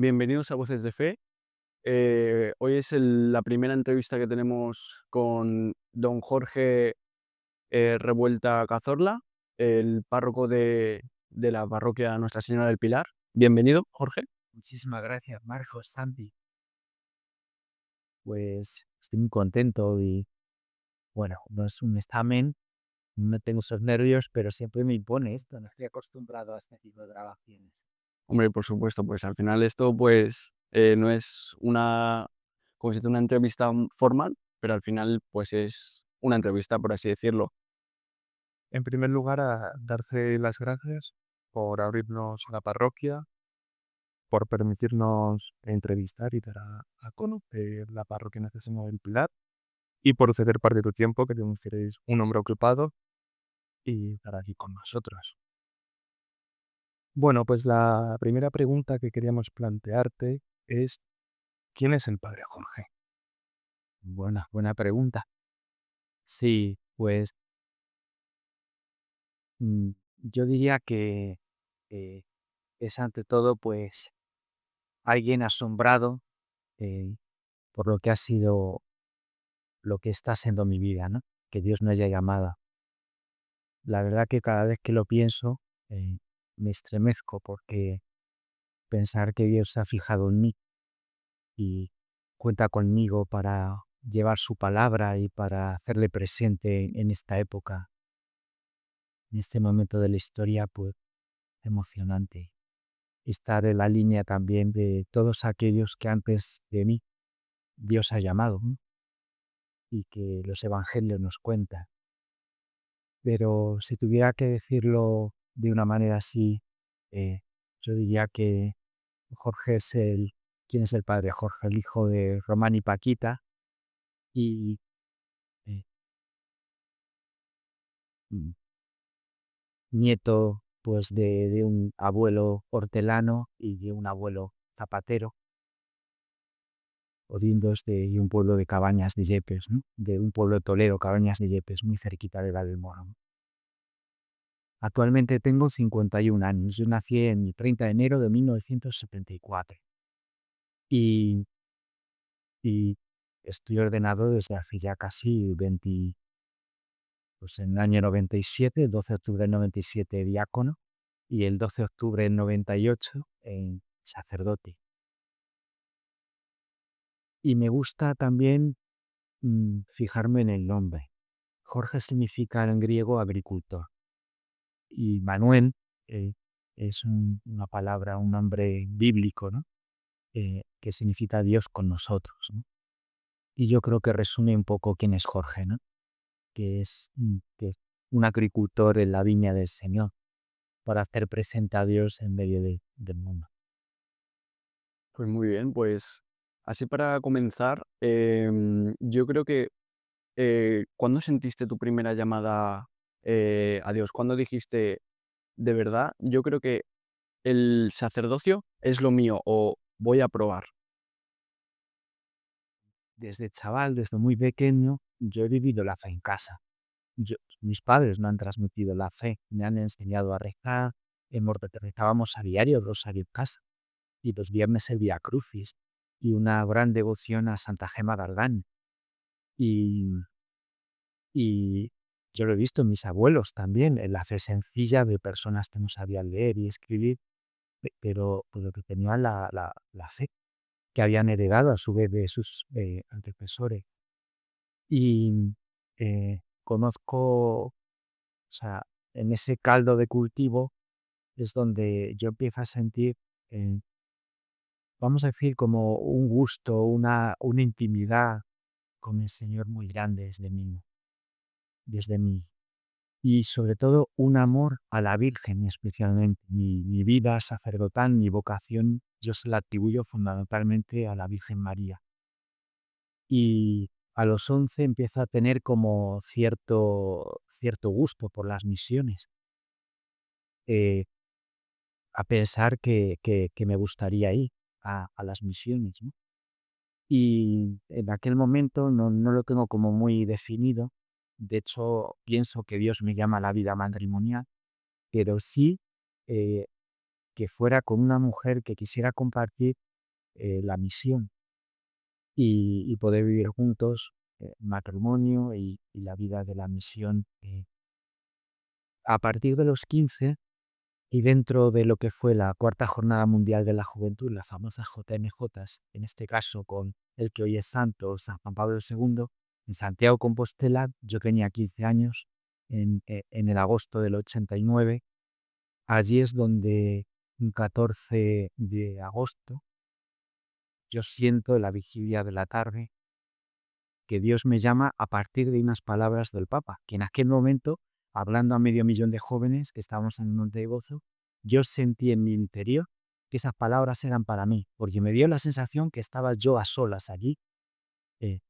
Bienvenidos a Voces de Fe. Hoy es la primera entrevista que tenemos con don Jorge Revuelta Cazorla, el párroco de la parroquia Nuestra Señora del Pilar. Bienvenido, Jorge. Muchísimas gracias, Marcos, Santi. Pues estoy muy contento y bueno, no es un examen, no tengo esos nervios, pero siempre me impone esto, no estoy acostumbrado a este tipo de grabaciones. Hombre, por supuesto, pues al final esto pues no es como si fuera una entrevista formal, pero al final pues es una entrevista, por así decirlo. En primer lugar, a darte las gracias por abrirnos la parroquia, por permitirnos entrevistar y dar a conocer la parroquia Nuestra Señora del Pilar y por ceder parte de tu tiempo, que tenemos que eres un hombre ocupado y estar aquí con nosotros. Bueno, pues la primera pregunta que queríamos plantearte es, ¿quién es el Padre Jorge? Buena pregunta. Sí, pues yo diría que eh, es ante todo pues alguien asombrado por lo que ha sido, lo que está siendo mi vida, ¿no? Que Dios me haya llamado. La verdad que cada vez que lo pienso eh, me estremezco porque pensar que Dios se ha fijado en mí y cuenta conmigo para llevar su palabra y para hacerle presente en esta época, en este momento de la historia, pues emocionante. Estar en la línea también de todos aquellos que antes de mí Dios ha llamado, ¿no? Y que los evangelios nos cuentan. Pero si tuviera que decirlo de una manera así, eh, yo diría que Jorge es ¿quién es el padre? Jorge, el hijo de Román y Paquita, y eh, mm, nieto pues de un abuelo hortelano y de un abuelo zapatero, oriundos de un pueblo de Cabañas de Yepes, ¿no? De un pueblo de Toledo, Cabañas de Yepes, muy cerquita de Valdemoro, ¿no? Actualmente tengo 51 años. Yo nací en 30 de enero de 1974 y, y estoy ordenado desde hace ya casi 20, pues en el año 97, el 12 de octubre del 97 diácono y el 12 de octubre del 98 en sacerdote. Y me gusta también fijarme en el nombre. Jorge significa en griego agricultor y Manuel eh, es una palabra, un nombre bíblico, ¿no? Que significa Dios con nosotros, ¿no? Y yo creo que resume un poco quién es Jorge, ¿no? Que es un agricultor en la viña del Señor para hacer presente a Dios en medio del mundo. Pues muy bien, pues así para comenzar, yo creo que ¿cuándo sentiste tu primera llamada a Dios? ¿Cuándo dijiste, de verdad, yo creo que el sacerdocio es lo mío o voy a probar? Desde chaval, desde muy pequeño, yo he vivido la fe en casa. Mis padres me han transmitido la fe, me han enseñado a rezar, rezábamos a diario el rosario en casa y los viernes el Vía Crucis y una gran devoción a Santa Gema Galgani. Y, y yo lo he visto en mis abuelos también, en la fe sencilla de personas que no sabían leer y escribir, pero que tenían la fe que habían heredado a su vez de sus antecesores. Y conozco, o sea, en ese caldo de cultivo es donde yo empiezo a sentir, eh, vamos a decir, como un gusto, una intimidad con el Señor muy grande desde mí. Y sobre todo un amor a la Virgen especialmente. Mi vida sacerdotal, mi vocación, yo se la atribuyo fundamentalmente a la Virgen María. Y a los 11 empiezo a tener como cierto gusto por las misiones, eh, a pensar que me gustaría ir a las misiones, ¿no? Y en aquel momento no lo tengo como muy definido. De hecho, pienso que Dios me llama a la vida matrimonial, pero sí eh, que fuera con una mujer que quisiera compartir la misión y poder vivir juntos matrimonio y la vida de la misión. A partir de los 15 y dentro de lo que fue la Cuarta Jornada Mundial de la Juventud, las famosas JMJs, en este caso con el que hoy es santo, San Juan Pablo II, en Santiago de Compostela, yo tenía 15 años, en el agosto del 89. Allí es donde un 14 de agosto yo siento en la vigilia de la tarde que Dios me llama a partir de unas palabras del Papa, que en aquel momento, hablando a medio millón de jóvenes que estábamos en el Monte de Gozo, yo sentí en mi interior que esas palabras eran para mí, porque me dio la sensación que estaba yo a solas allí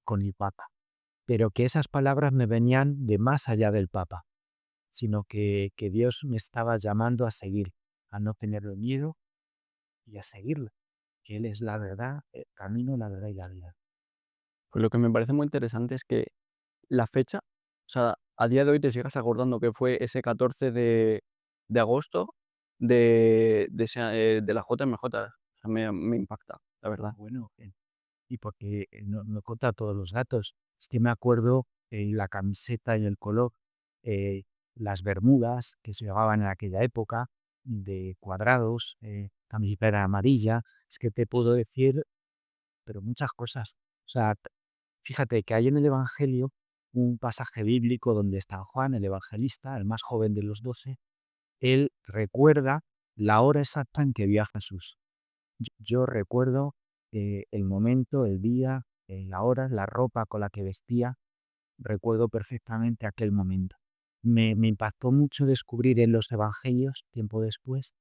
con el Papa, pero que esas palabras me venían de más allá del Papa, sino que Dios me estaba llamando a seguir, a no tenerle miedo y a seguirlo, que Él es la verdad, el camino, la verdad y la vida. Pues lo que me parece muy interesante es que la fecha, o sea, a día de hoy te sigas acordando que fue ese 14 de agosto de la JMJ. O sea, me impacta, la verdad. Bueno, y porque no conta todos los datos. Es que me acuerdo la camiseta y el color, eh, las bermudas que se llevaban en aquella época, de cuadrados, camiseta amarilla. Es que te puedo decir, pero muchas cosas. O sea, fíjate que hay en el Evangelio un pasaje bíblico donde está Juan, el evangelista, el más joven de los 12. Él recuerda la hora exacta en que vio a Jesús. Yo recuerdo el momento, el día, la hora, la ropa con la que vestía. Recuerdo perfectamente aquel momento. Me impactó mucho descubrir en los evangelios, tiempo después,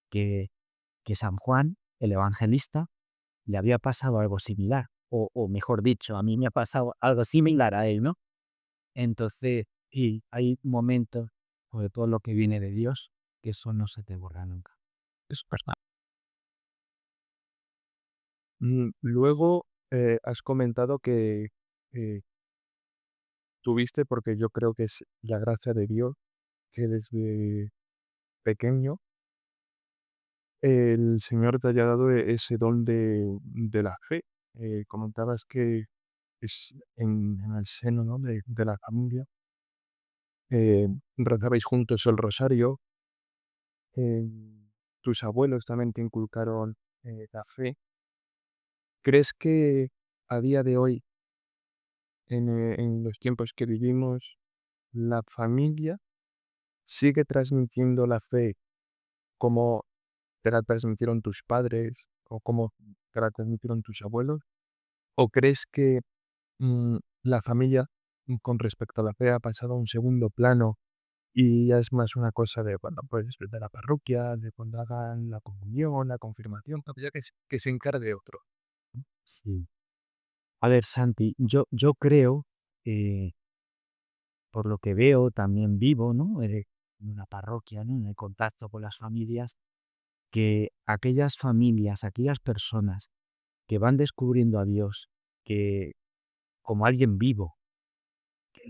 que, que San Juan, el evangelista, le había pasado algo similar. O mejor dicho, a mí me ha pasado algo similar a él, ¿no? Entonces, y hay momentos, sobre todo lo que viene de Dios, que eso no se te borra nunca. Es verdad. Luego, has comentado que eh, tuviste, porque yo creo que es la gracia de Dios, que desde pequeño el Señor te haya dado ese don de la fe. Comentabas que es en el seno, ¿no?, de la familia, rezabais juntos el rosario, eh, tus abuelos también te inculcaron la fe. ¿Crees que a día de hoy, en los tiempos que vivimos, la familia sigue transmitiendo la fe como te la transmitieron tus padres o como te la transmitieron tus abuelos? ¿O crees que la familia, con respecto a la fe, ha pasado a un segundo plano y ya es más una cosa de, bueno, pues de la parroquia, de cuando hagan la comunión, la confirmación, pero ya que se encargue otro? Sí. A ver, Santi, yo creo, eh, por lo que veo, también vivo, ¿no? En una parroquia, ¿no? En el contacto con las familias, que aquellas familias, aquellas personas que van descubriendo a Dios, que como alguien vivo,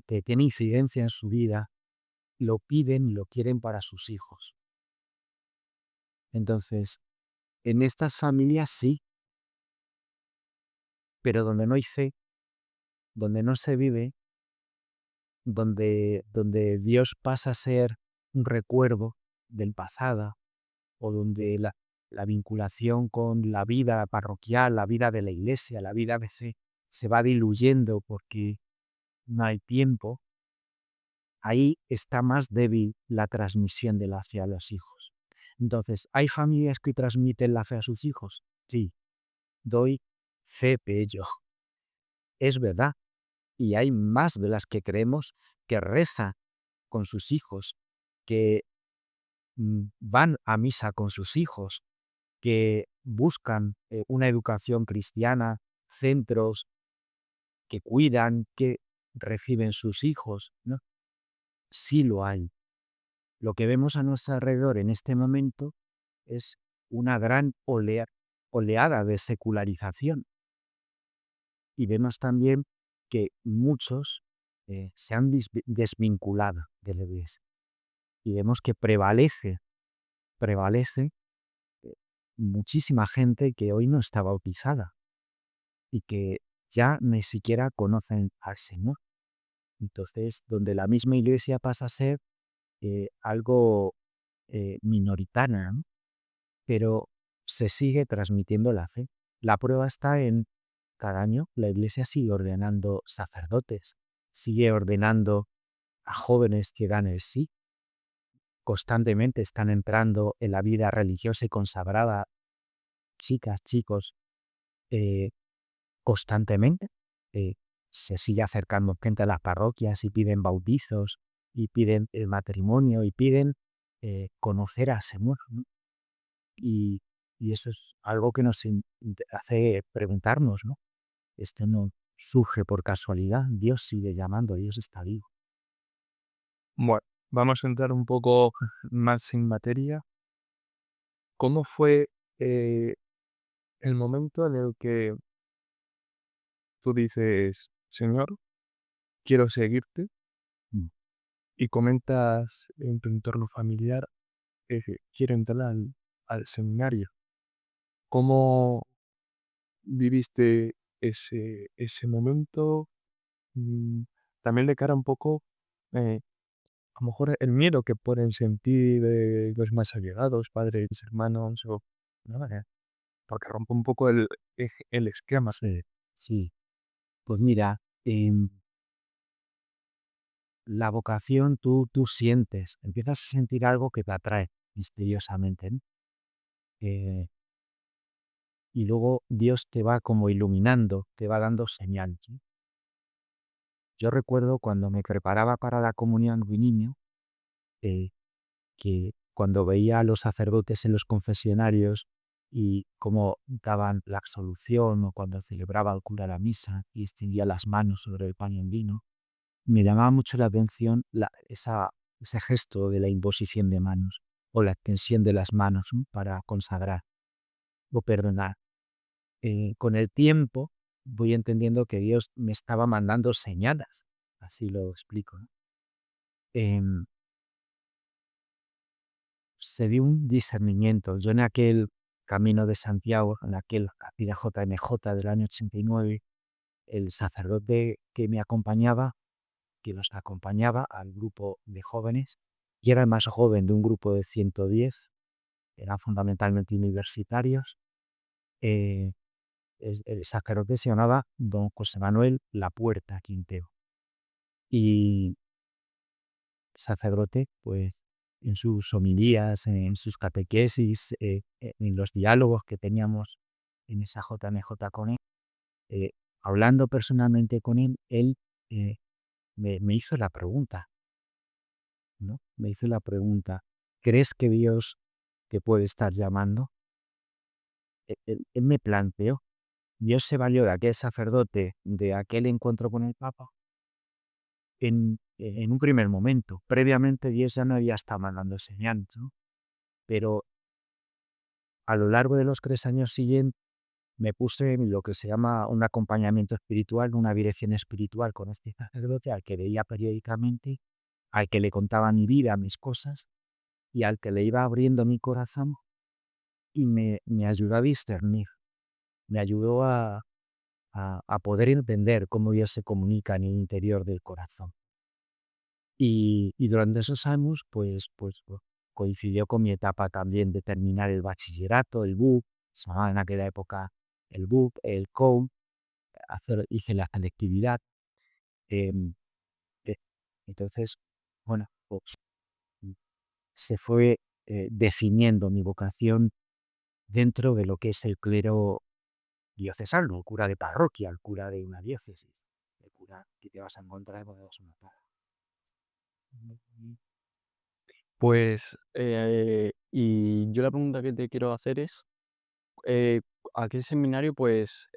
que tiene incidencia en su vida, lo piden y lo quieren para sus hijos. Entonces, en estas familias sí, pero donde no hay fe, donde no se vive, donde Dios pasa a ser un recuerdo del pasado, o donde la vinculación con la vida parroquial, la vida de la iglesia, la vida de fe, se va diluyendo porque no hay tiempo, ahí está más débil la transmisión de la fe a los hijos. Entonces, ¿hay familias que transmiten la fe a sus hijos? Sí, doy fe de ello. Es verdad, y hay más de las que creemos que reza con sus hijos, que van a misa con sus hijos, que buscan una educación cristiana, centros que cuidan, que reciben sus hijos, ¿no? Sí lo hay. Lo que vemos a nuestro alrededor en este momento es una gran oleada de secularización. Y vemos también que muchos se han desvinculado de la iglesia. Y vemos que prevalece muchísima gente que hoy no está bautizada y que ya ni siquiera conocen al Señor. Entonces, donde la misma iglesia pasa a ser algo minoritaria, ¿no? Pero se sigue transmitiendo la fe. La prueba está en cada año la iglesia sigue ordenando sacerdotes, sigue ordenando a jóvenes que dan el sí, constantemente están entrando en la vida religiosa y consagrada chicas, chicos, eh, constantemente. eh, Se sigue acercando gente a las parroquias y piden bautizos y piden el matrimonio y piden conocer a Señor, ¿no? Y, y eso es algo que nos hace preguntarnos, ¿no? Esto no surge por casualidad, Dios sigue llamando, Dios está vivo. Bueno, vamos a entrar un poco más en materia. ¿Cómo fue eh, el momento en el que tú dices, Señor, quiero seguirte, Mm. y comentas en tu entorno familiar, quiero entrar al seminario? ¿Cómo viviste ese momento? Mm, También de cara un poco, eh, a lo mejor el miedo que pueden sentir los más allegados, padres, hermanos, o ¿no? Porque rompe un poco el esquema. Sí, sí. Pues mira, la vocación tú sientes, empiezas a sentir algo que te atrae misteriosamente, ¿no? Eh, y luego Dios te va como iluminando, te va dando señales, ¿no? Yo recuerdo cuando me preparaba para la comunión de niño, eh, que cuando veía a los sacerdotes en los confesionarios y cómo daban la absolución o cuando celebraba el cura la misa y extendía las manos sobre el pan y el vino, me llamaba mucho la atención ese gesto de la imposición de manos o la extensión de las manos, ¿no? Para consagrar o perdonar. Con el tiempo voy entendiendo que Dios me estaba mandando señales, así lo explico, ¿no? Em, Se dio un discernimiento. Yo en aquel Camino de Santiago, en aquel capilla JMJ del año 89, el sacerdote que me acompañaba, que nos acompañaba al grupo de jóvenes, y era el más joven de un grupo de 110, eran fundamentalmente universitarios. eh, el sacerdote se llamaba don José Manuel Lapuerta Quinteo. Y el sacerdote, pues, en sus homilías, en sus catequesis, en los diálogos que teníamos en esa JMJ con él, eh, hablando personalmente con él, él eh, me hizo la pregunta, ¿no? Me hizo la pregunta, ¿crees que Dios te puede estar llamando? Él me planteó, Dios se valió de aquel sacerdote, de aquel encuentro con el Papa, en un primer momento. Previamente Dios ya no había estado mandando señales, ¿no? Pero a lo largo de los 3 años siguientes me puse en lo que se llama un acompañamiento espiritual, una dirección espiritual con este sacerdote al que veía periódicamente, al que le contaba mi vida, mis cosas, y al que le iba abriendo mi corazón y me ayudó a discernir, me ayudó a poder entender cómo Dios se comunica en el interior del corazón. Y durante esos años, pues coincidió con mi etapa también de terminar el bachillerato, el BUP, se llamaba en aquella época el BUP, el COU, hice la selectividad. em, eh, entonces, bueno, pues mm, se fue definiendo mi vocación dentro de lo que es el clero diocesano, el cura de parroquia, el cura de una diócesis, el cura que te vas a encontrar cuando vas a una parroquia. Pues, y yo la pregunta que te quiero hacer es, eh, ¿a qué seminario, pues,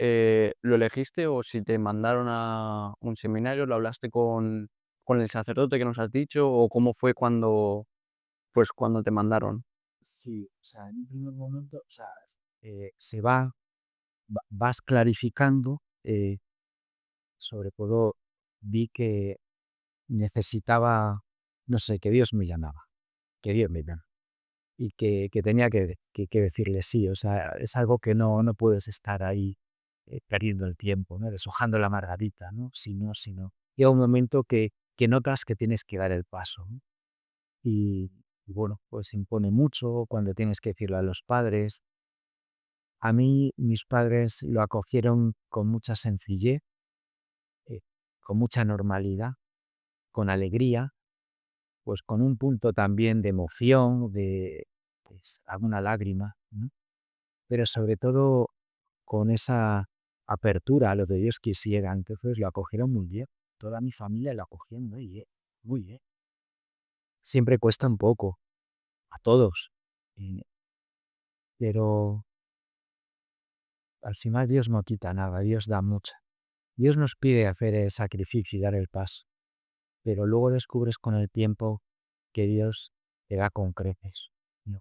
lo elegiste o si te mandaron a un seminario, lo hablaste con el sacerdote que nos has dicho o cómo fue cuando, pues, cuando te mandaron? Sí, o sea, en un primer momento, o sea, se vas clarificando, sobre todo vi que necesitaba, no sé, que Dios me llamaba, que Dios me llamaba. y que tenía que decirle sí. O sea, es algo que no puedes estar ahí perdiendo el tiempo, ¿no? Deshojando la margarita, ¿no? Si no. Llega un momento que notas que tienes que dar el paso, ¿no? Y bueno, pues impone mucho cuando tienes que decirlo a los padres. A mí mis padres lo acogieron con mucha sencillez, eh, con mucha normalidad, con alegría, pues con un punto también de emoción, de pues, alguna lágrima, ¿no? Pero sobre todo con esa apertura a lo que Dios quisiera. Entonces lo acogieron muy bien. Toda mi familia lo acogió muy bien, muy bien. Siempre cuesta un poco, a todos, eh, pero al final Dios no quita nada, Dios da mucho. Dios nos pide hacer el sacrificio y dar el paso, pero luego descubres con el tiempo que Dios te da con creces, ¿no?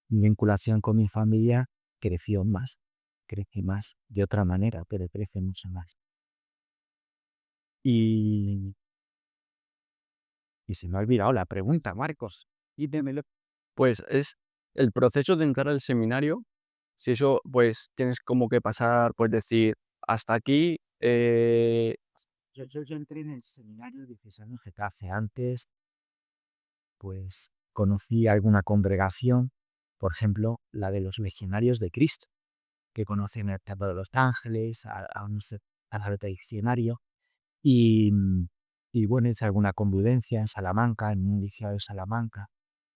Mi vinculación con mi familia creció más, crece más de otra manera, pero crece mucho más. Y, y se me ha olvidado la pregunta, Marcos. Dímelo. Pues es el proceso de entrar al seminario, si eso, pues tienes como que pasar, pues decir, hasta aquí, Yo entré en el seminario 16 años en Getafe. Antes, pues conocí alguna congregación, por ejemplo, la de los Legionarios de Cristo, que conocen el Teatro de los Ángeles, a un sacerdote diccionario, y, y bueno, hice alguna convivencia en Salamanca, en un liceo de Salamanca,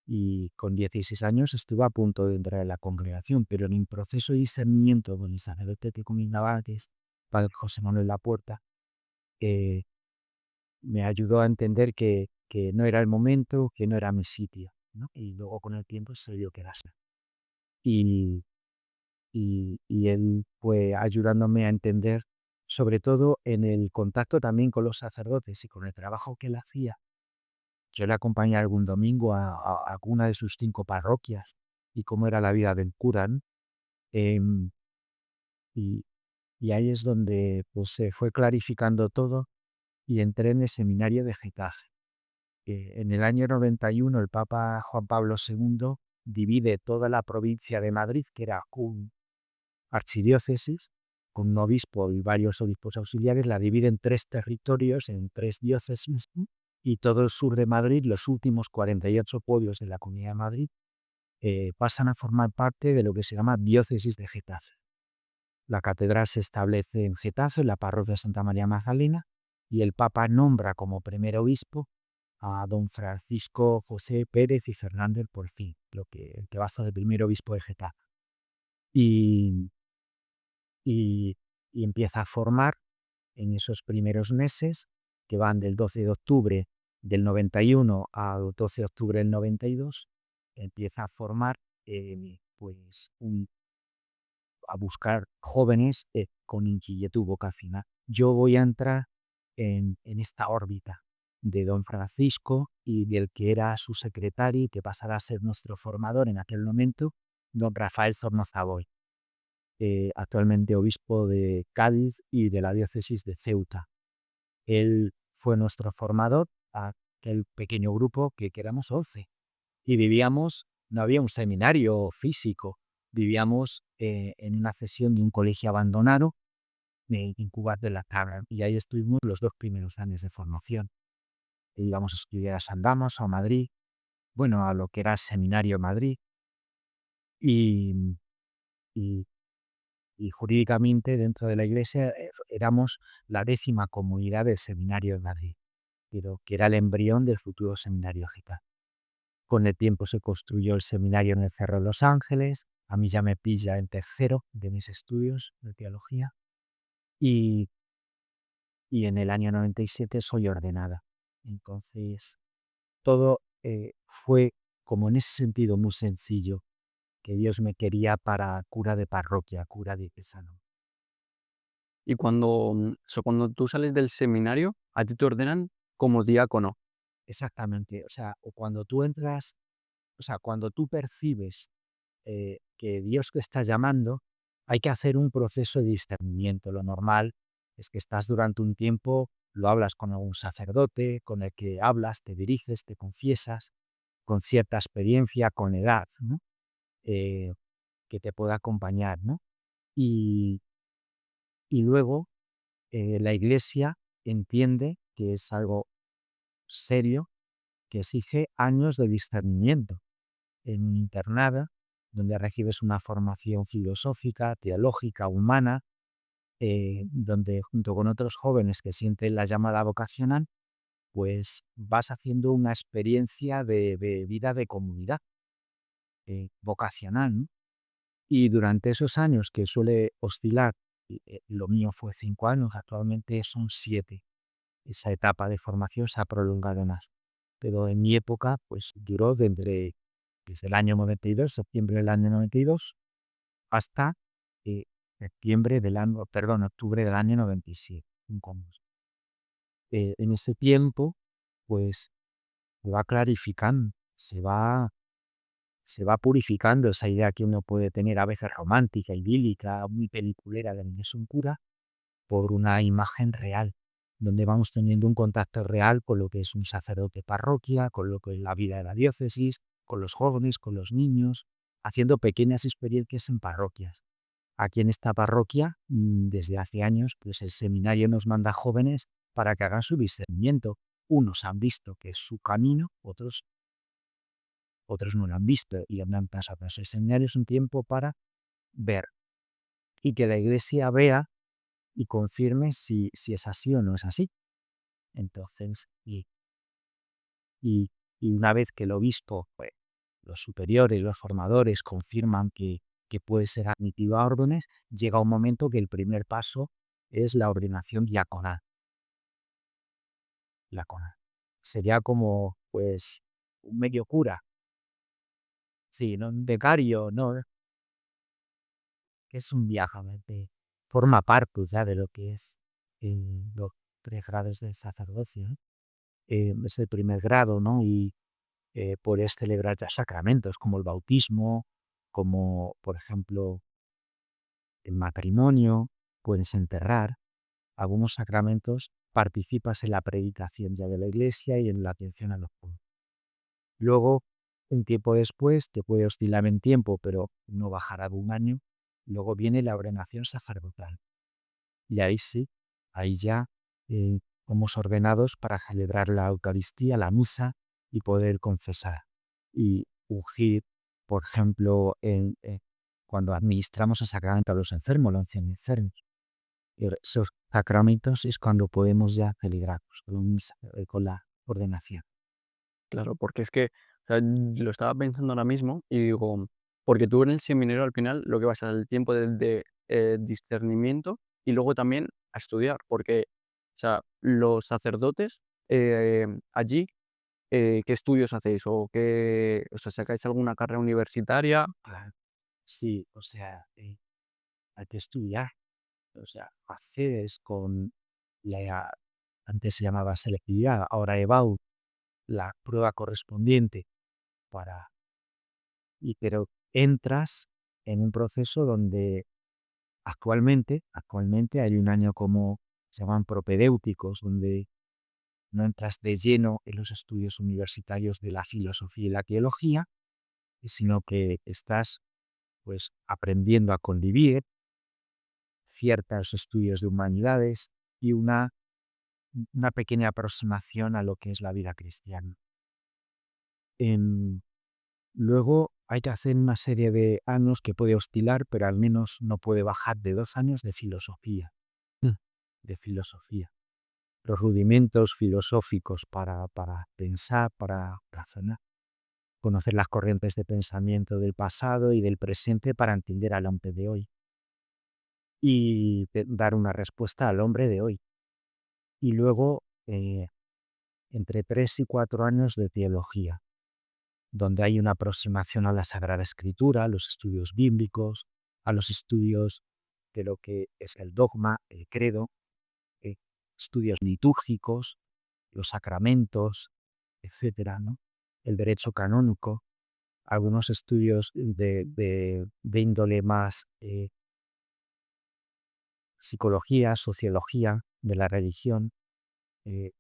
y con 16 años estuve a punto de entrar en la congregación, pero en mi proceso de discernimiento con el sacerdote que comentaba antes, Padre José Manuel Lapuerta, eh, me ayudó a entender que no era el momento, que no era mi sitio, ¿no? Y luego con el tiempo se dio que era así. Y, y él fue ayudándome a entender, sobre todo en el contacto también con los sacerdotes y con el trabajo que él hacía. Yo le acompañé algún domingo a alguna de sus 5 parroquias y cómo era la vida del cura, ¿no? Em, y, y ahí es donde pues, se fue clarificando todo y entré en el seminario de Getafe. En el año 91 el Papa Juan Pablo II divide toda la provincia de Madrid, que era un archidiócesis, con un obispo y varios obispos auxiliares, la divide en 3 territorios, en 3 diócesis, y todo el sur de Madrid, los últimos 48 pueblos de la Comunidad de Madrid, pasan a formar parte de lo que se llama diócesis de Getafe. La catedral se establece en Getafe, en la parroquia de Santa María Magdalena, y el Papa nombra como primer obispo a don Francisco José Pérez y Fernández por fin, el que va a ser el primer obispo de Getafe. Y, y, y empieza a formar en esos primeros meses, que van del 12 de octubre del 91 al 12 de octubre del 92, empieza a formar pues a buscar jóvenes con inquietud vocacional. Yo voy a entrar en esta órbita de don Francisco y del que era su secretario y que pasará a ser nuestro formador en aquel momento, don Rafael Sornozaboy, actualmente obispo de Cádiz y de la diócesis de Ceuta. Él fue nuestro formador, aquel pequeño grupo que éramos 11 y vivíamos, no había un seminario físico, vivíamos en una sesión de un colegio abandonado en Cubas de la Cabra, y ahí estuvimos los 2 primeros años de formación. E íbamos a estudiar a San Damas o a Madrid, bueno, a lo que era Seminario Madrid, y, y, y jurídicamente dentro de la iglesia éramos la 10ª comunidad del Seminario de Madrid, pero que era el embrión del futuro Seminario Gitano. Con el tiempo se construyó el seminario en el Cerro de los Ángeles. A mí ya me pilla en tercero de mis estudios de teología. Y, y en el año 97 soy ordenada. Entonces, todo fue como en ese sentido muy sencillo, que Dios me quería para cura de parroquia, cura diocesano. y cuando, cuando tú sales del seminario, a ti te ordenan como diácono. Exactamente. O sea, o cuando tú entras, o sea, cuando tú percibes que Dios te está llamando, hay que hacer un proceso de discernimiento. Lo normal es que estás durante un tiempo, lo hablas con algún sacerdote, con el que hablas, te diriges, te confiesas, con cierta experiencia, con edad, ¿no? Eh, que te pueda acompañar, ¿no? Y, y luego la Iglesia entiende que es algo serio, que exige años de discernimiento en un internado donde recibes una formación filosófica, teológica, humana, donde junto con otros jóvenes que sienten la llamada vocacional, pues vas haciendo una experiencia de vida de comunidad vocacional, ¿no? Y durante esos años que suele oscilar, lo mío fue 5 años, actualmente son 7. Esa etapa de formación se ha prolongado más. Pero en mi época, pues duró desde el año 92, septiembre del año 92, hasta eh, octubre del año 97. 5 años. En ese tiempo, pues se va clarificando, se va purificando esa idea que uno puede tener a veces romántica, idílica, muy peliculera de que es un cura, por una imagen real, donde vamos teniendo un contacto real con lo que es un sacerdote parroquia, con lo que es la vida de la diócesis, con los jóvenes, con los niños, haciendo pequeñas experiencias en parroquias. Aquí en esta parroquia, desde hace años, pues el seminario nos manda jóvenes para que hagan su discernimiento. Unos han visto que es su camino, otros no lo han visto y han pasado. El seminario es un tiempo para ver y que la Iglesia vea y confirme si es así o no es así. Entonces, y, y una vez que el obispo, pues, los superiores, los formadores confirman que puede ser admitido a órdenes, llega un momento que el primer paso es la ordenación diaconal. Diaconal. Sería como, pues, un medio cura. Sí, no un becario, no, que es un viajante. Forma parte ya de lo que es los 3 grados de sacerdocio, ¿no? Es el primer grado, ¿no? Y puedes celebrar ya sacramentos como el bautismo, como por ejemplo el matrimonio, puedes enterrar. Algunos sacramentos participas en la predicación ya de la Iglesia y en la atención a los pobres. Luego, un tiempo después, te puede oscilar en tiempo, pero no bajará de un año. Luego viene la ordenación sacerdotal. Y ahí sí, ahí ya somos ordenados para celebrar la Eucaristía, la misa y poder confesar. Y ungir, por ejemplo, cuando administramos el sacramento a los enfermos, los ancianos enfermos. Esos sacramentos es cuando podemos ya celebrarlos con la ordenación. Claro, porque es que, o sea, lo estaba pensando ahora mismo y digo, porque tú en el seminario al final lo que vas al tiempo de discernimiento y luego también a estudiar, porque, o sea, los sacerdotes allí, ¿qué estudios hacéis? O sea, ¿sacáis alguna carrera universitaria? Ah, sí, o sea, hay que estudiar. O sea, accedes con la, antes se llamaba selectividad, ahora EBAU, la prueba correspondiente para, pero entras en un proceso donde actualmente hay un año como se llaman propedéuticos, donde no entras de lleno en los estudios universitarios de la filosofía y la teología, sino que estás pues aprendiendo a convivir, ciertos estudios de humanidades y una pequeña aproximación a lo que es la vida cristiana. Em, Luego hay que hacer una serie de años que puede oscilar, pero al menos no puede bajar de 2 años de filosofía. De filosofía. Los rudimentos filosóficos para pensar, para razonar. Conocer las corrientes de pensamiento del pasado y del presente para entender al hombre de hoy. Y dar una respuesta al hombre de hoy. Y luego, entre 3 y 4 años de teología, donde hay una aproximación a la Sagrada Escritura, a los estudios bíblicos, a los estudios de lo que es el dogma, el credo, eh, estudios litúrgicos, los sacramentos, etcétera, ¿no? El derecho canónico, algunos estudios de índole más psicología, sociología de la religión, eh,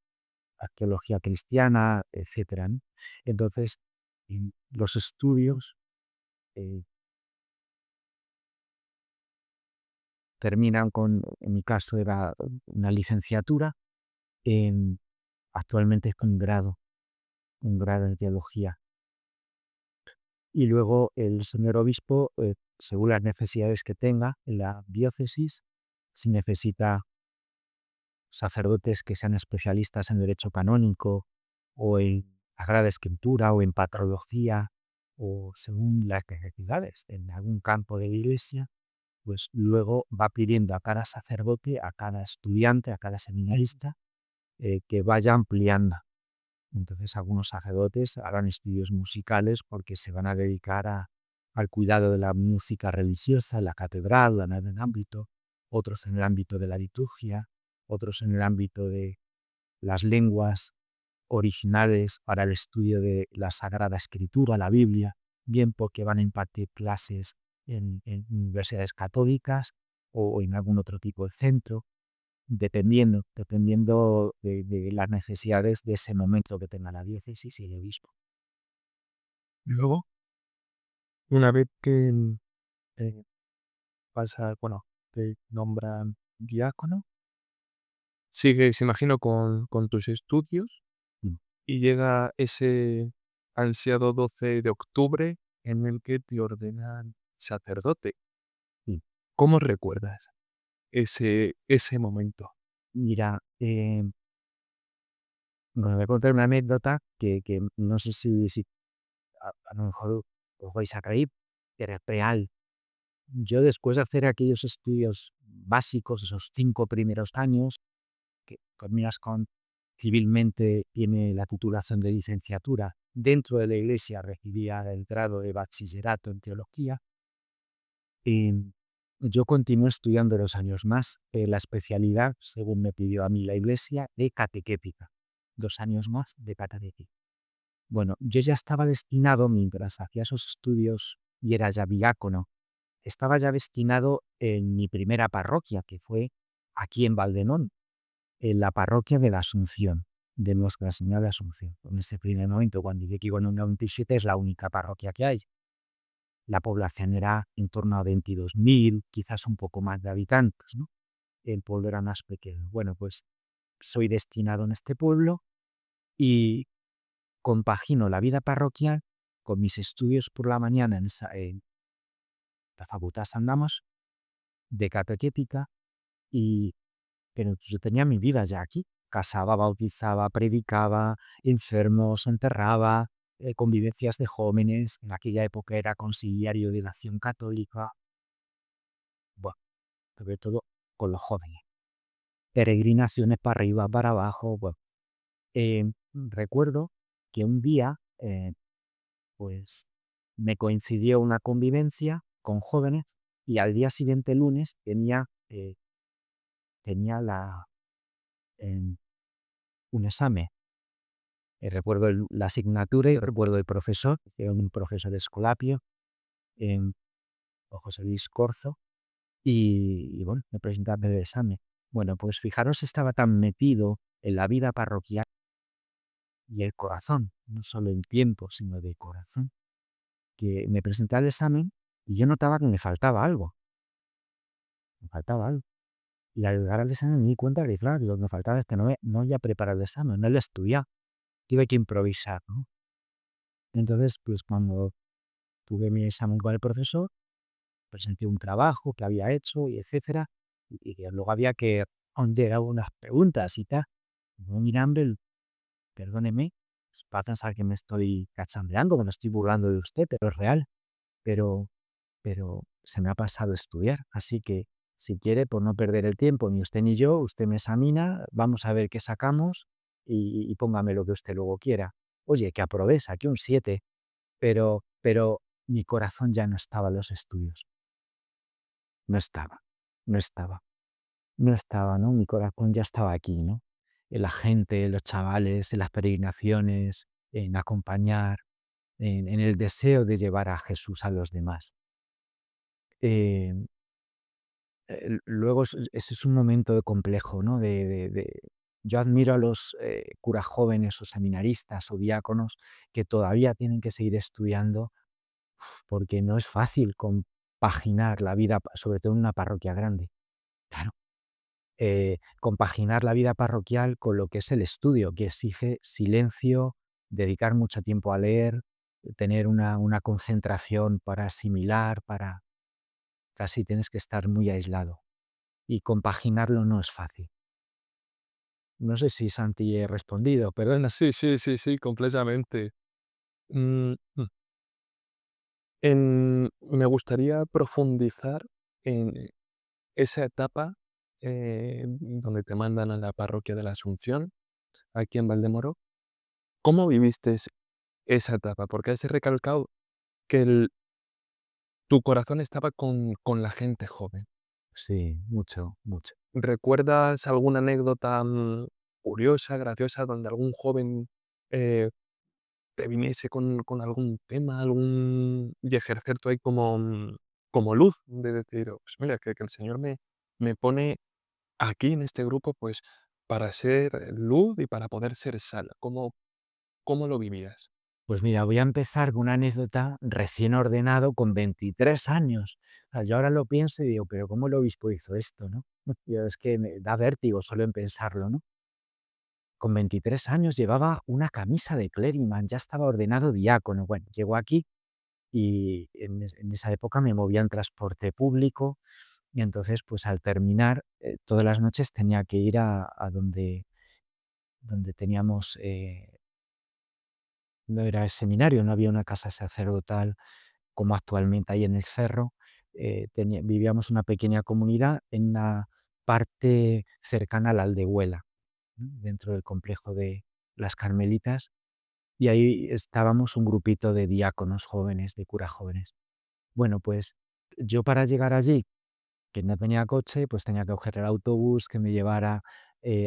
arqueología cristiana, etcétera, ¿no? Entonces, Y los estudios eh, terminan con, en mi caso era una licenciatura, en- actualmente es con un grado en teología. Y luego el señor obispo, según las necesidades que tenga en la diócesis, si necesita sacerdotes que sean especialistas en derecho canónico o en Sagrada Escritura o en patrología o según las necesidades en algún campo de la iglesia, pues luego va pidiendo a cada sacerdote, a cada estudiante, a cada seminarista, que vaya ampliando. Entonces algunos sacerdotes harán estudios musicales porque se van a dedicar al cuidado de la música religiosa, en la catedral, en el ámbito, otros en el ámbito de la liturgia, otros en el ámbito de las lenguas originales para el estudio de la Sagrada Escritura, la Biblia, bien porque van a impartir clases en universidades católicas o en algún otro tipo de centro, dependiendo de las necesidades de ese momento que tenga la diócesis y el obispo. Luego, una vez que eh, pasa, bueno, te nombran diácono, sigues, imagino, con tus estudios Mm, y llega ese ansiado 12 de octubre en el que te ordenan sacerdote. mm. ¿Cómo recuerdas ese momento? Mira, bueno, voy a contar una anécdota que no sé si a lo mejor os vais a reír, pero es real. Yo después de hacer aquellos estudios básicos, esos 5 primeros años, que terminas con civilmente, tiene la titulación de licenciatura, dentro de la iglesia recibía el grado de bachillerato en teología, y yo continué estudiando 2 años más, la especialidad, según me pidió a mí la iglesia, de catequética, 2 años más de catequética. Bueno, yo ya estaba destinado, mientras hacía esos estudios y era ya diácono, estaba ya destinado en mi primera parroquia, que fue aquí en Valdenón, en la parroquia de la Asunción, de Nuestra Señora de Asunción. En ese primer momento, cuando llegué aquí en el 97, es la única parroquia que hay. La población era en torno a 22.000, quizás un poco más de habitantes, ¿no? El pueblo era más pequeño. Bueno, pues soy destinado en este pueblo y compagino la vida parroquial con mis estudios por la mañana en la Facultad San Damos de catequética, y pero yo tenía mi vida ya aquí. Casaba, bautizaba, predicaba, enfermos, enterraba, convivencias de jóvenes. En aquella época era conciliario de la Acción Católica. Bueno, sobre todo con los jóvenes. Peregrinaciones para arriba, para abajo. Bueno, recuerdo que un día, pues, me coincidió una convivencia con jóvenes y al día siguiente, lunes, tenía em, un examen. Recuerdo la asignatura y recuerdo el profesor, que era un profesor de Escolapio, don José Luis Corzo, y bueno, me presentaba el examen. Bueno, pues fijaros, estaba tan metido en la vida parroquial y el corazón, no solo el tiempo, sino de corazón, que me presenté al examen y yo notaba que me faltaba algo. Y al llegar al examen me di cuenta que, claro, lo que me faltaba es que no había preparado el examen, no lo estudiado, tuve que improvisar, ¿no? Entonces, pues cuando tuve mi examen con el profesor, presenté un trabajo que había hecho y etcétera, y que luego había que responder algunas preguntas y tal. Yo mirando, perdóneme, pues va a pensar que me estoy cachondeando, que me estoy burlando de usted, pero es real. Pero, pero se me ha pasado estudiar, así que si quiere, por no perder el tiempo, ni usted ni yo, usted me examina, vamos a ver qué sacamos y póngame lo que usted luego quiera. Oye, que aprobé, saqué un 7, pero mi corazón ya no estaba en los estudios. No estaba, no estaba, no estaba, ¿no? Mi corazón ya estaba aquí, ¿no? En la gente, en los chavales, en las peregrinaciones, en acompañar, en el deseo de llevar a Jesús a los demás. Eh, luego ese es un momento complejo, ¿no? Yo admiro a los curas jóvenes o seminaristas o diáconos que todavía tienen que seguir estudiando porque no es fácil compaginar la vida, sobre todo en una parroquia grande. Claro, compaginar la vida parroquial con lo que es el estudio, que exige silencio, dedicar mucho tiempo a leer, tener una concentración para asimilar, para casi tienes que estar muy aislado. Y compaginarlo no es fácil. No sé si Santi he respondido, perdona. Sí, sí, sí, sí, completamente. Mm, mm. Me gustaría profundizar en esa etapa donde te mandan a la parroquia de la Asunción, aquí en Valdemoro. ¿Cómo viviste esa etapa? Porque has recalcado que tu corazón estaba con la gente joven. Sí, mucho, mucho. ¿Recuerdas alguna anécdota curiosa, graciosa, donde algún joven eh, te viniese con algún tema, y ejercer tú ahí como, como luz, de decir: "Oh, pues mira, que el Señor me pone aquí en este grupo, pues para ser luz y para poder ser sal"? ¿Cómo lo vivías? Pues mira, voy a empezar con una anécdota recién ordenado con 23 años. O sea, yo ahora lo pienso y digo, pero ¿cómo el obispo hizo esto, no? Es que me da vértigo solo en pensarlo, ¿no? Con 23 años llevaba una camisa de clériman, ya estaba ordenado diácono. Bueno, llego aquí y en esa época me movía en transporte público y entonces, pues al terminar, todas las noches tenía que ir a donde teníamos, no era el seminario, no había una casa sacerdotal como actualmente hay en el cerro. Vivíamos una pequeña comunidad en una parte cercana a la Aldehuela, ¿no? Dentro del complejo de las Carmelitas, y ahí estábamos un grupito de diáconos jóvenes, de curas jóvenes. Bueno, pues yo para llegar allí, que no tenía coche, pues tenía que coger el autobús que me llevara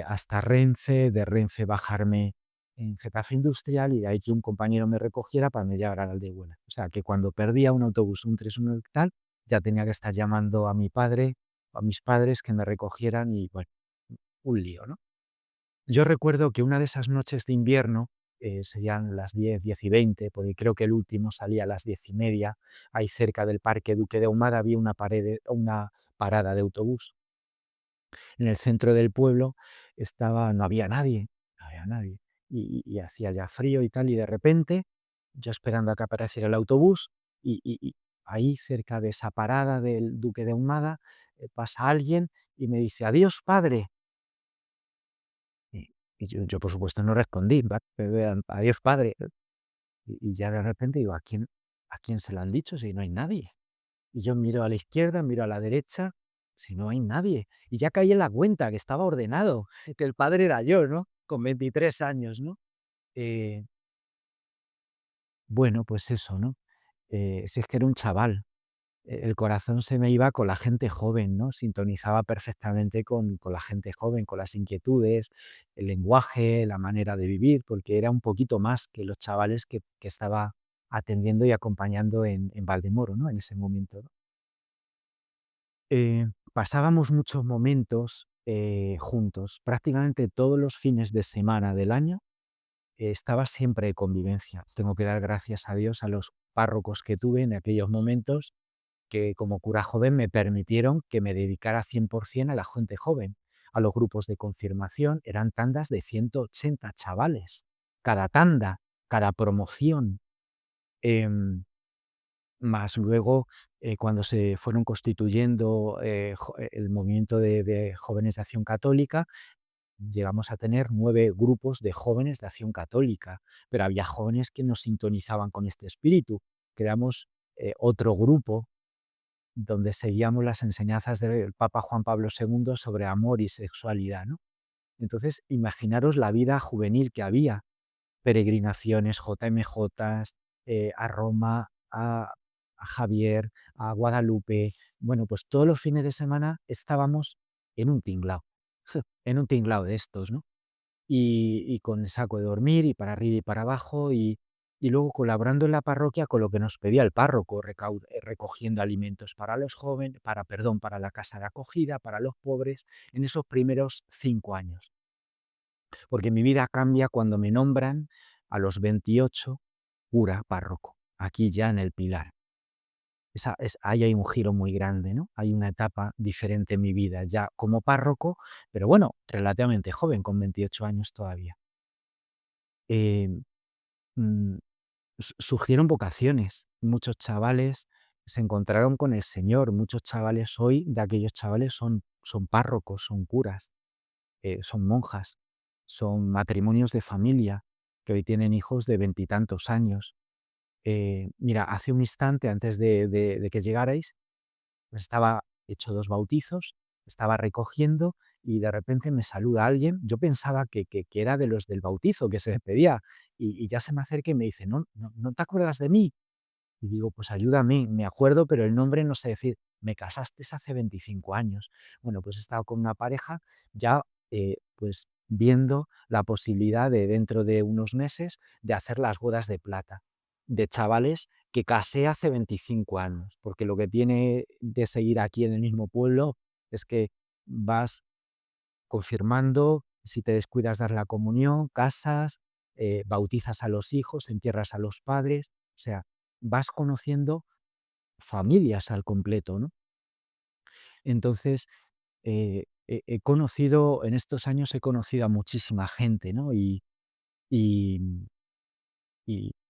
hasta Renfe, de Renfe bajarme en Getafe Industrial y de ahí que un compañero me recogiera para me llevar a la Aldehuela. O sea, que cuando perdía un autobús, un 3-1 y tal, ya tenía que estar llamando a mi padre, a mis padres que me recogieran y bueno, un lío, ¿no? Yo recuerdo que una de esas noches de invierno, serían las 10, 10:20, porque creo que el último salía a las 10:30, ahí cerca del Parque Duque de Ahumada había una parada de autobús. En el centro del pueblo no había nadie, no había nadie. Y hacía ya frío y tal, y de repente, yo esperando a que apareciera el autobús, y ahí cerca de esa parada del Duque de Ahumada, pasa alguien y me dice: "Adiós, padre". Y yo, por supuesto, no respondí, ¿va? Adiós, padre. Y ya de repente digo, ¿a quién se lo han dicho si no hay nadie? Y yo miro a la izquierda, miro a la derecha, si no hay nadie. Y ya caí en la cuenta que estaba ordenado, que el padre era yo, ¿no? Con 23 años, ¿no? Eh, bueno, pues eso, ¿no? Si es que era un chaval. El corazón se me iba con la gente joven, ¿no? Sintonizaba perfectamente con la gente joven, con las inquietudes, el lenguaje, la manera de vivir, porque era un poquito más que los chavales que estaba atendiendo y acompañando en Valdemoro, ¿no? En ese momento, ¿no? Pasábamos muchos momentos juntos. Prácticamente todos los fines de semana del año estaba siempre de convivencia. Tengo que dar gracias a Dios a los párrocos que tuve en aquellos momentos que como cura joven me permitieron que me dedicara 100% a la gente joven, a los grupos de confirmación. Eran tandas de 180 chavales, cada tanda, cada promoción. em, Más luego, cuando se fueron constituyendo el movimiento de jóvenes de Acción Católica, llegamos a tener 9 grupos de jóvenes de Acción Católica, pero había jóvenes que no sintonizaban con este espíritu. Creamos otro grupo donde seguíamos las enseñanzas del Papa Juan Pablo II sobre amor y sexualidad, ¿no? Entonces, imaginaros la vida juvenil que había, peregrinaciones, JMJs, a Roma, a Javier, a Guadalupe. Bueno, pues todos los fines de semana estábamos en un tinglao, en un tinglao de estos, ¿no? Y con el saco de dormir y para arriba y para abajo y luego colaborando en la parroquia con lo que nos pedía el párroco, recogiendo alimentos para los jóvenes, perdón, para la casa de acogida, para los pobres, en esos primeros 5 años. porque mi vida cambia cuando me nombran a los 28 cura párroco, aquí ya en el Pilar. Ahí hay un giro muy grande, ¿no? Hay una etapa diferente en mi vida, ya como párroco, pero bueno, relativamente joven, con 28 años todavía. Eh, mm, Surgieron vocaciones, muchos chavales se encontraron con el Señor, muchos chavales hoy de aquellos chavales son párrocos, son curas, son monjas, son matrimonios de familia que hoy tienen hijos de veintitantos años. Mira, hace un instante antes de que llegarais, pues estaba hecho 2 bautizos, estaba recogiendo y de repente me saluda alguien. Yo pensaba que era de los del bautizo, que se despedía, y ya se me acerca y me dice: "¿No te acuerdas de mí?". Y digo: "Pues ayúdame, me acuerdo, pero el nombre no sé decir". "Me casaste hace 25 años". Bueno, pues he estado con una pareja ya, pues viendo la posibilidad de dentro de unos meses de hacer las bodas de plata de chavales que casé hace 25 años, porque lo que tiene de seguir aquí en el mismo pueblo es que vas confirmando, si te descuidas dar la comunión, casas, bautizas a los hijos, entierras a los padres, o sea, vas conociendo familias al completo, ¿no? Entonces, he conocido, en estos años he conocido a muchísima gente, ¿no? Y,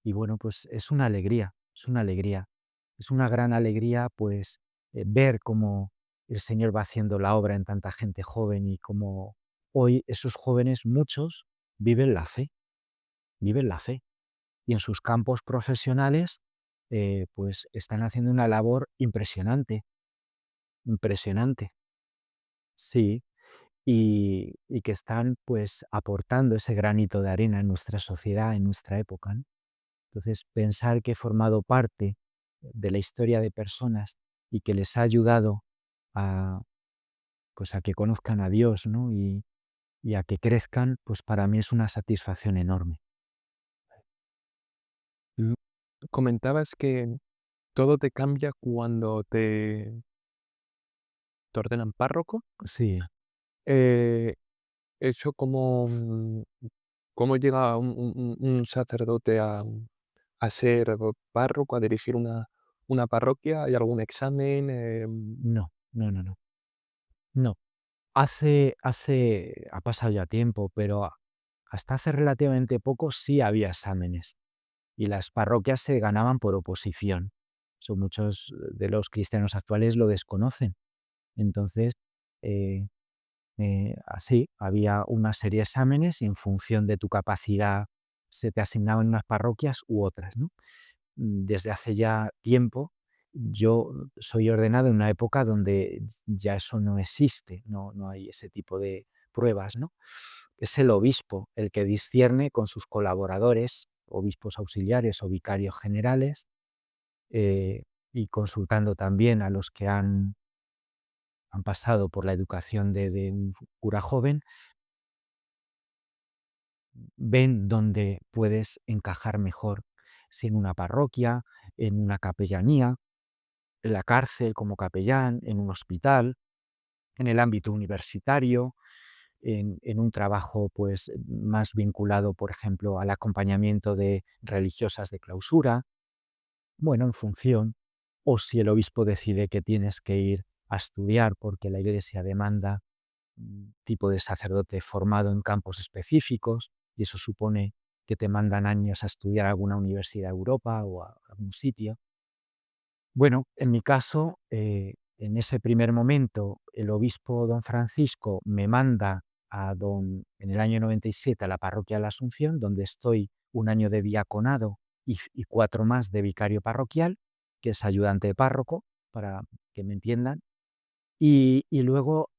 y bueno, pues es una alegría, es una alegría. Es una gran alegría, pues, ver cómo el Señor va haciendo la obra en tanta gente joven y cómo hoy esos jóvenes, muchos, viven la fe, viven la fe. Y en sus campos profesionales, pues están haciendo una labor impresionante, impresionante. Sí, y que están pues aportando ese granito de arena en nuestra sociedad, en nuestra época, ¿no? Entonces, pensar que he formado parte de la historia de personas y que les ha ayudado a, pues a que conozcan a Dios, ¿no? Y a que crezcan, pues para mí es una satisfacción enorme. Mm, Comentabas que todo te cambia cuando te ordenan párroco. Sí, Eh, Eso como, ¿cómo llega un sacerdote a ser párroco, a dirigir una parroquia? ¿Hay algún examen? no, no, no, no, no. Ha pasado ya tiempo, pero hasta hace relativamente poco sí había exámenes y las parroquias se ganaban por oposición. Eso muchos de los cristianos actuales lo desconocen. Entonces, eh, así, había una serie de exámenes y en función de tu capacidad se te asignaban unas parroquias u otras, ¿no? Desde hace ya tiempo, yo soy ordenado en una época donde ya eso no existe, no hay ese tipo de pruebas, ¿no? Es el obispo el que discierne con sus colaboradores, obispos auxiliares o vicarios generales, eh, y consultando también a los que han pasado por la educación de un cura joven, ven dónde puedes encajar mejor, si en una parroquia, en una capellanía, en la cárcel como capellán, en un hospital, en el ámbito universitario, en un trabajo pues más vinculado, por ejemplo, al acompañamiento de religiosas de clausura, bueno, en función, o si el obispo decide que tienes que ir a estudiar porque la iglesia demanda un tipo de sacerdote formado en campos específicos y eso supone que te mandan años a estudiar a alguna universidad de Europa o a algún sitio. Bueno, en mi caso, en ese primer momento, el obispo don Francisco me manda en el año 97 a la parroquia de la Asunción, donde estoy un año de diaconado y 4 más de vicario parroquial, que es ayudante de párroco, para que me entiendan. Y luego,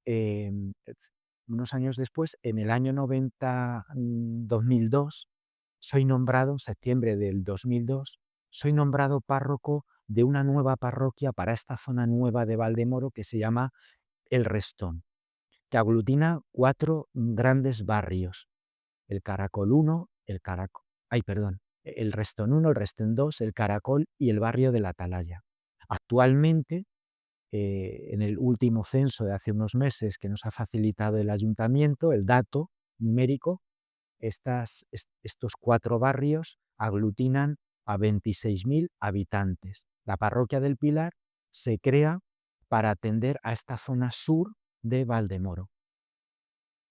unos años después, en el año 2002, soy nombrado, en septiembre del 2002, soy nombrado párroco de una nueva parroquia para esta zona nueva de Valdemoro que se llama El Restón, que aglutina 4 grandes barrios, el Caracol uno, el Restón uno, el Restón 2, el Caracol y el barrio de la Atalaya. Actualmente, en el último censo de hace unos meses que nos ha facilitado el ayuntamiento, el dato numérico, estos 4 barrios aglutinan a 26.000 habitantes. La parroquia del Pilar se crea para atender a esta zona sur de Valdemoro,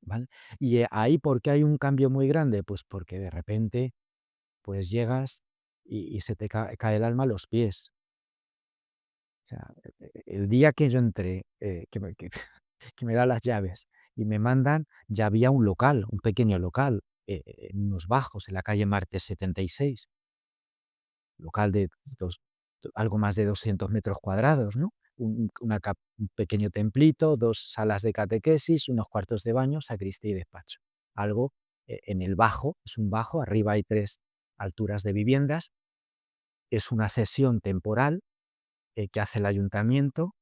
¿vale? Y ahí, ¿por qué hay un cambio muy grande? Pues porque de repente pues llegas y se te cae el alma a los pies. O sea, el día que yo entré, que me dan las llaves y me mandan, ya había un local, un pequeño local, en unos bajos, en la calle Martes 76, local de algo más de 200 metros cuadrados, ¿no? Un pequeño templito, 2 salas de catequesis, unos cuartos de baño, sacristía y despacho. Algo en el bajo, es un bajo, arriba hay 3 alturas de viviendas, es una cesión temporal que hace el ayuntamiento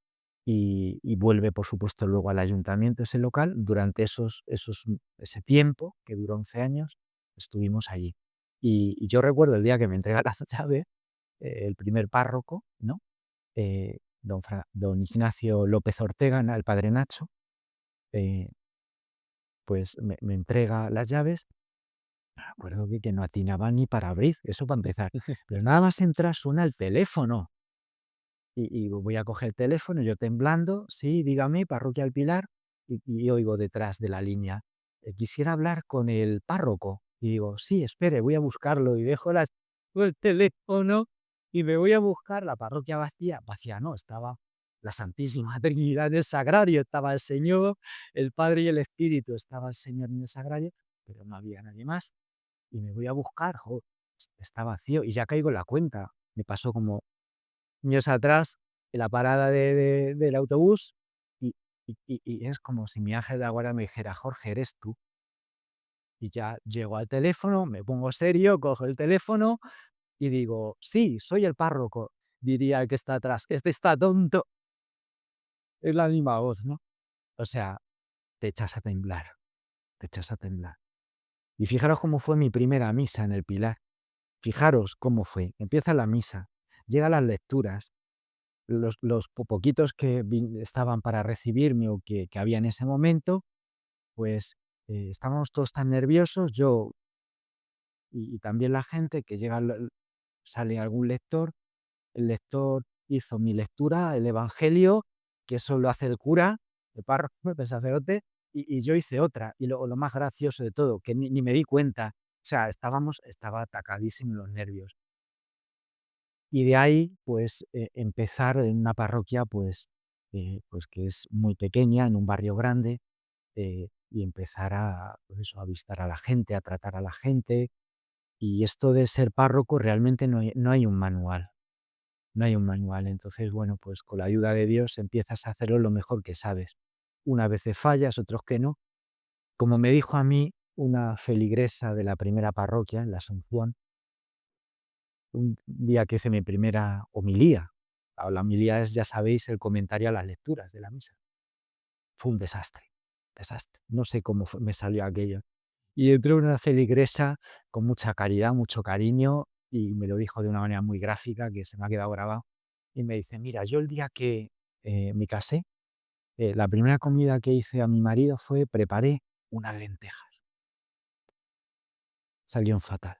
y vuelve, por supuesto, luego al ayuntamiento ese local. Durante ese tiempo, que duró 11 años, estuvimos allí. Y yo recuerdo el día que me entrega la llave, el primer párroco, ¿no? Don Ignacio López Ortega, el padre Nacho, eh, pues me entrega las llaves. Me acuerdo que no atinaba ni para abrir, eso para empezar. Pero nada más entrar suena el teléfono. Y voy a coger el teléfono, yo temblando, sí, dígame, Parroquia del Pilar, y oigo detrás de la línea, quisiera hablar con el párroco. Y digo, sí, espere, voy a buscarlo, y dejo el teléfono y me voy a buscar la parroquia vacía. Vacía no, estaba la Santísima Trinidad en el sagrario, estaba el Señor, el Padre y el Espíritu, estaba el Señor en el sagrario, pero no había nadie más. Y me voy a buscar, está vacío, y ya caigo en la cuenta. Me pasó como años atrás en la parada del autobús y, y es como si mi ángel de la guarda me dijera, Jorge, eres tú. Y ya llego al teléfono, me pongo serio, cojo el teléfono y digo, sí, soy el párroco, diría el que está atrás. Este está tonto. Es la misma voz, ¿no? O sea, te echas a temblar, te echas a temblar. Y fijaros cómo fue mi primera misa en el Pilar. Fijaros cómo fue. Empieza la misa, llegan las lecturas, los poquitos que estaban para recibirme o que había en ese momento, pues estábamos todos tan nerviosos, yo y también la gente, que llega, sale algún lector, el lector hizo mi lectura, el Evangelio, que eso lo hace el cura, el párroco, el sacerdote, y yo hice otra. Y lo más gracioso de todo, que ni me di cuenta, o sea, estaba atacadísimo en los nervios. Y de ahí, pues, empezar en una parroquia, pues que es muy pequeña, en un barrio grande, y empezar pues eso, a visitar a la gente, a tratar a la gente. Y esto de ser párroco realmente no hay un manual, no hay un manual. Entonces, bueno, pues con la ayuda de Dios empiezas a hacerlo lo mejor que sabes. Unas veces fallas, otros que no. Como me dijo a mí una feligresa de la primera parroquia, en la Asunción, un día que hice mi primera homilía. La homilía es, ya sabéis, el comentario a las lecturas de la misa. Fue un desastre, desastre. No sé cómo me salió aquello. Y entró una feligresa con mucha caridad, mucho cariño, y me lo dijo de una manera muy gráfica que se me ha quedado grabado. Y me dice, mira, yo el día que me casé, la primera comida que hice a mi marido fue preparé unas lentejas. Salieron fatal.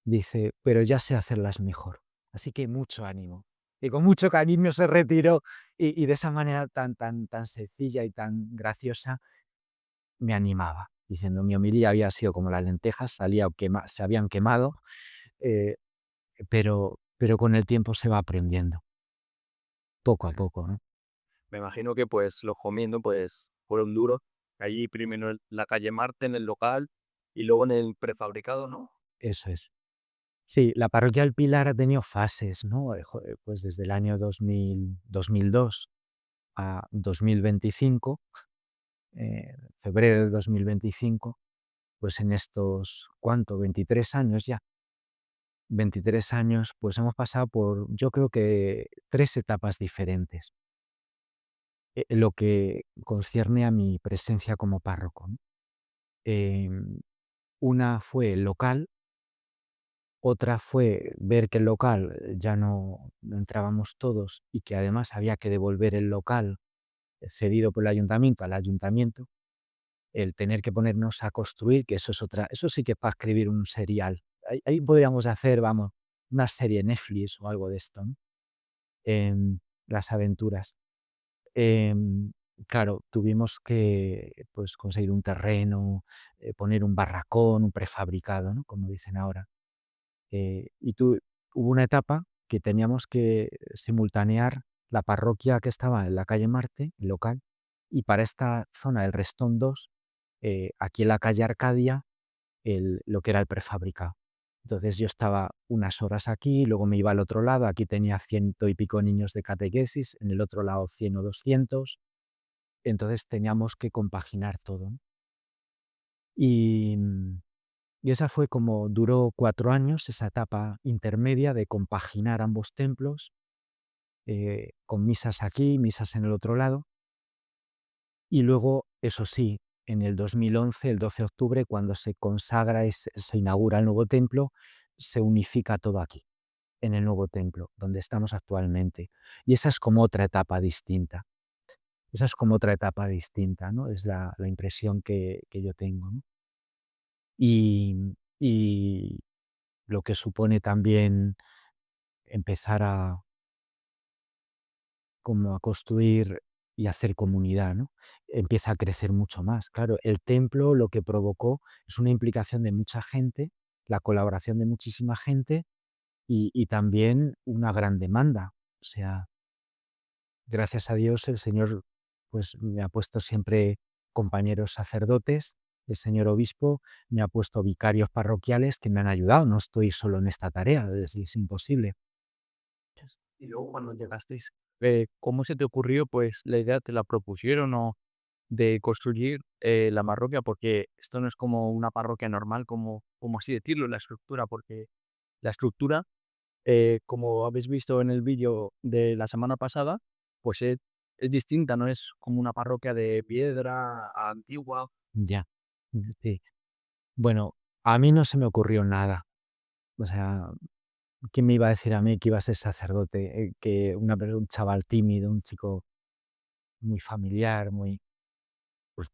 Dice, pero ya sé hacerlas mejor. Así que mucho ánimo. Y con mucho cariño se retiró y de esa manera tan sencilla y tan graciosa me animaba, diciendo mi homilía había sido como las lentejas, se habían quemado, eh, pero con el tiempo se va aprendiendo, poco a poco, ¿no? Me imagino que pues los comienzos pues fueron duros. Allí primero en la calle Marte, en el local, y luego en el prefabricado, ¿no? Eso es. Sí, la parroquia del Pilar ha tenido fases, ¿no? Pues desde el año 2002 a 2025, febrero de 2025, pues en estos, ¿cuánto? 23 años ya. 23 años, pues hemos pasado por, yo creo que 3 etapas diferentes, lo que concierne a mi presencia como párroco, ¿no? Una fue el local, otra fue ver que el local ya no entrábamos todos y que además había que devolver el local cedido por el ayuntamiento al ayuntamiento. el tener que ponernos a construir, que eso sí que es para escribir un serial. Ahí podríamos hacer, vamos, una serie Netflix o algo de esto, ¿no? Las aventuras. Em, claro, tuvimos que, pues, conseguir un terreno, poner un barracón, un prefabricado, ¿no? Como dicen ahora. Y hubo una etapa que teníamos que simultanear la parroquia que estaba en la calle Marte, el local, y para esta zona del Restón 2, aquí en la calle Arcadia, lo que era el prefabricado. Entonces yo estaba unas horas aquí, luego me iba al otro lado, aquí tenía ciento y pico niños de catequesis, en el otro lado 100 o 200, entonces teníamos que compaginar todo, ¿no? Y, y esa fue como duró 4 años, esa etapa intermedia de compaginar ambos templos, con misas aquí, misas en el otro lado. Y luego, eso sí, en el 2011, el 12 de octubre, cuando se consagra y se inaugura el nuevo templo, se unifica todo aquí, en el nuevo templo, donde estamos actualmente. Y esa es como otra etapa distinta. Esa es como otra etapa distinta, ¿no? Es la impresión que yo tengo, ¿no? Y lo que supone también empezar como a construir y hacer comunidad, ¿no? Empieza a crecer mucho más. Claro, el templo lo que provocó es una implicación de mucha gente, la colaboración de muchísima gente y también una gran demanda. O sea, gracias a Dios el Señor pues me ha puesto siempre compañeros sacerdotes, el señor obispo me ha puesto vicarios parroquiales que me han ayudado. No estoy solo en esta tarea, es imposible. Y luego cuando llegasteis, ¿cómo se te ocurrió, pues, la idea? ¿Te la propusieron o de construir, la parroquia? Porque esto no es como una parroquia normal, como así decirlo, la estructura, porque la estructura, como habéis visto en el vídeo de la semana pasada, pues es distinta, no es como una parroquia de piedra antigua. Ya, sí. Bueno, a mí no se me ocurrió nada. O sea, ¿quién me iba a decir a mí que iba a ser sacerdote? Que un chaval tímido, un chico muy familiar, muy...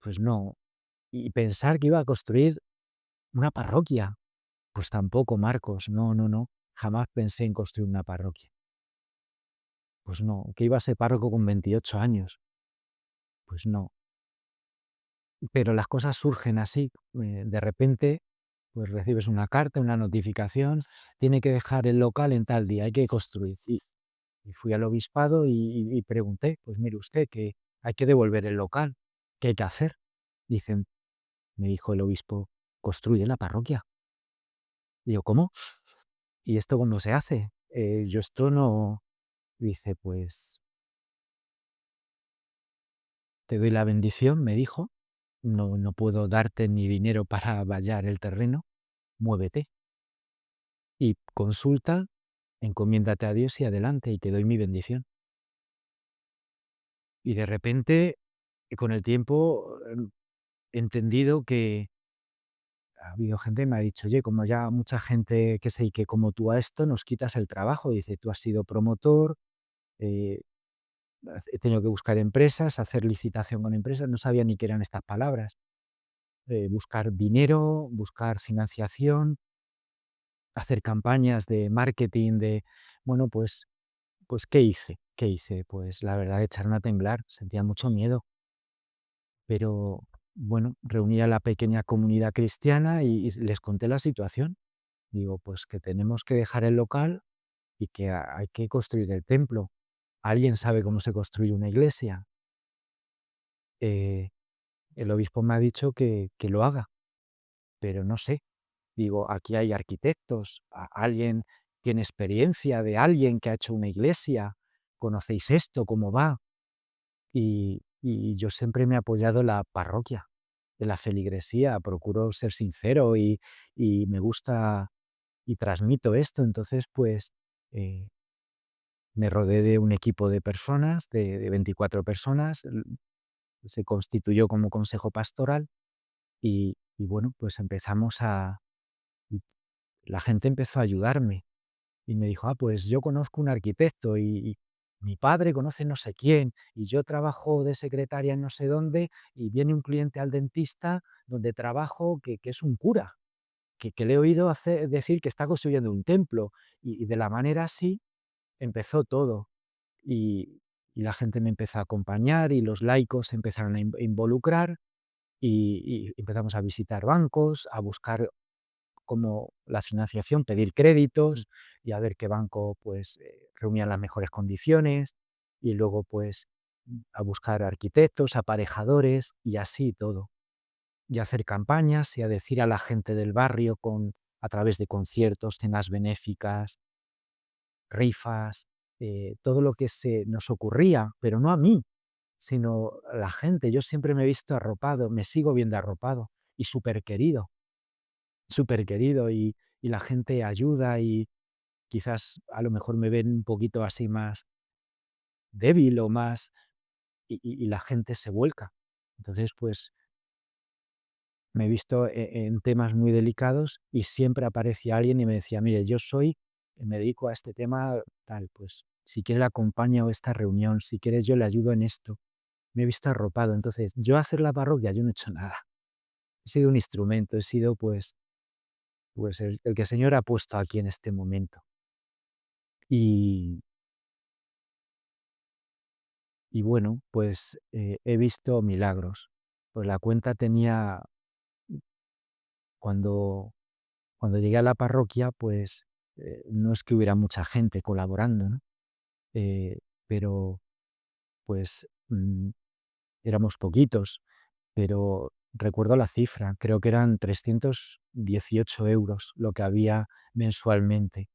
Pues no. Y pensar que iba a construir una parroquia, pues tampoco, Marcos. No, no, no. Jamás pensé en construir una parroquia. Pues no. Que iba a ser párroco con 28 años. Pues no. Pero las cosas surgen así. De repente, pues recibes una carta, una notificación, tiene que dejar el local en tal día, hay que construir. Y fui al obispado y pregunté, pues mire usted, que hay que devolver el local, ¿qué hay que hacer? Dicen, me dijo el obispo, construye la parroquia. Y yo, ¿cómo? ¿Y esto cómo se hace? Yo esto no... Dice, pues te doy la bendición, me dijo, no puedo darte ni dinero para vallar el terreno, muévete y consulta, encomiéndate a Dios y adelante y te doy mi bendición. Y de repente, con el tiempo, he entendido que ha habido gente que me ha dicho, oye, como ya mucha gente que se dedique como tú a esto, nos quitas el trabajo. Dice, tú has sido promotor, eh, he tenido que buscar empresas, hacer licitación con empresas, no sabía ni qué eran estas palabras. Buscar dinero, buscar financiación, hacer campañas de marketing, bueno, pues ¿qué hice? ¿Qué hice? Pues la verdad, echarme a temblar, sentía mucho miedo, pero bueno, reuní a la pequeña comunidad cristiana y les conté la situación. Digo, pues que tenemos que dejar el local y que hay que construir el templo. ¿Alguien sabe cómo se construye una iglesia? Eh, el obispo me ha dicho que lo haga, pero no sé. Digo, aquí hay arquitectos, alguien tiene experiencia de alguien que ha hecho una iglesia, ¿conocéis esto? ¿Cómo va? Y yo siempre me he apoyado en la parroquia, en la feligresía, procuro ser sincero y me gusta y transmito esto. Entonces, pues eh, me rodeé de un equipo de personas, de 24 personas, se constituyó como consejo pastoral y bueno, pues la gente empezó a ayudarme y me dijo, pues yo conozco un arquitecto y mi padre conoce no sé quién y yo trabajo de secretaria en no sé dónde y viene un cliente al dentista donde trabajo que es un cura, que le he oído decir que está construyendo un templo y de la manera así empezó todo y, y la gente me empezó a acompañar y los laicos se empezaron a involucrar y empezamos a visitar bancos, a buscar como la financiación, pedir créditos y a ver qué banco pues reunía las mejores condiciones y luego pues a buscar arquitectos, aparejadores y así todo. Y a hacer campañas y a decir a la gente del barrio a través de conciertos, cenas benéficas, rifas, todo lo que se nos ocurría, pero no a mí, sino a la gente. Yo siempre me he visto arropado, me sigo viendo arropado y súper querido y la gente ayuda y quizás a lo mejor me ven un poquito así más débil o más y la gente se vuelca. Entonces, pues me he visto en temas muy delicados y siempre aparecía alguien y me decía, mire, me dedico a este tema tal, pues si quiere le acompaño a esta reunión, si quieres yo le ayudo en esto. Me he visto arropado. Entonces, yo hacer la parroquia, yo no he hecho nada. He sido un instrumento, he sido pues el que el Señor ha puesto aquí en este momento. Y, y bueno, pues he visto milagros. Pues la cuenta tenía, cuando, cuando llegué a la parroquia, pues no es que hubiera mucha gente colaborando, ¿no? Eh, pero pues éramos poquitos, pero recuerdo la cifra, creo que eran 318 euros lo que había mensualmente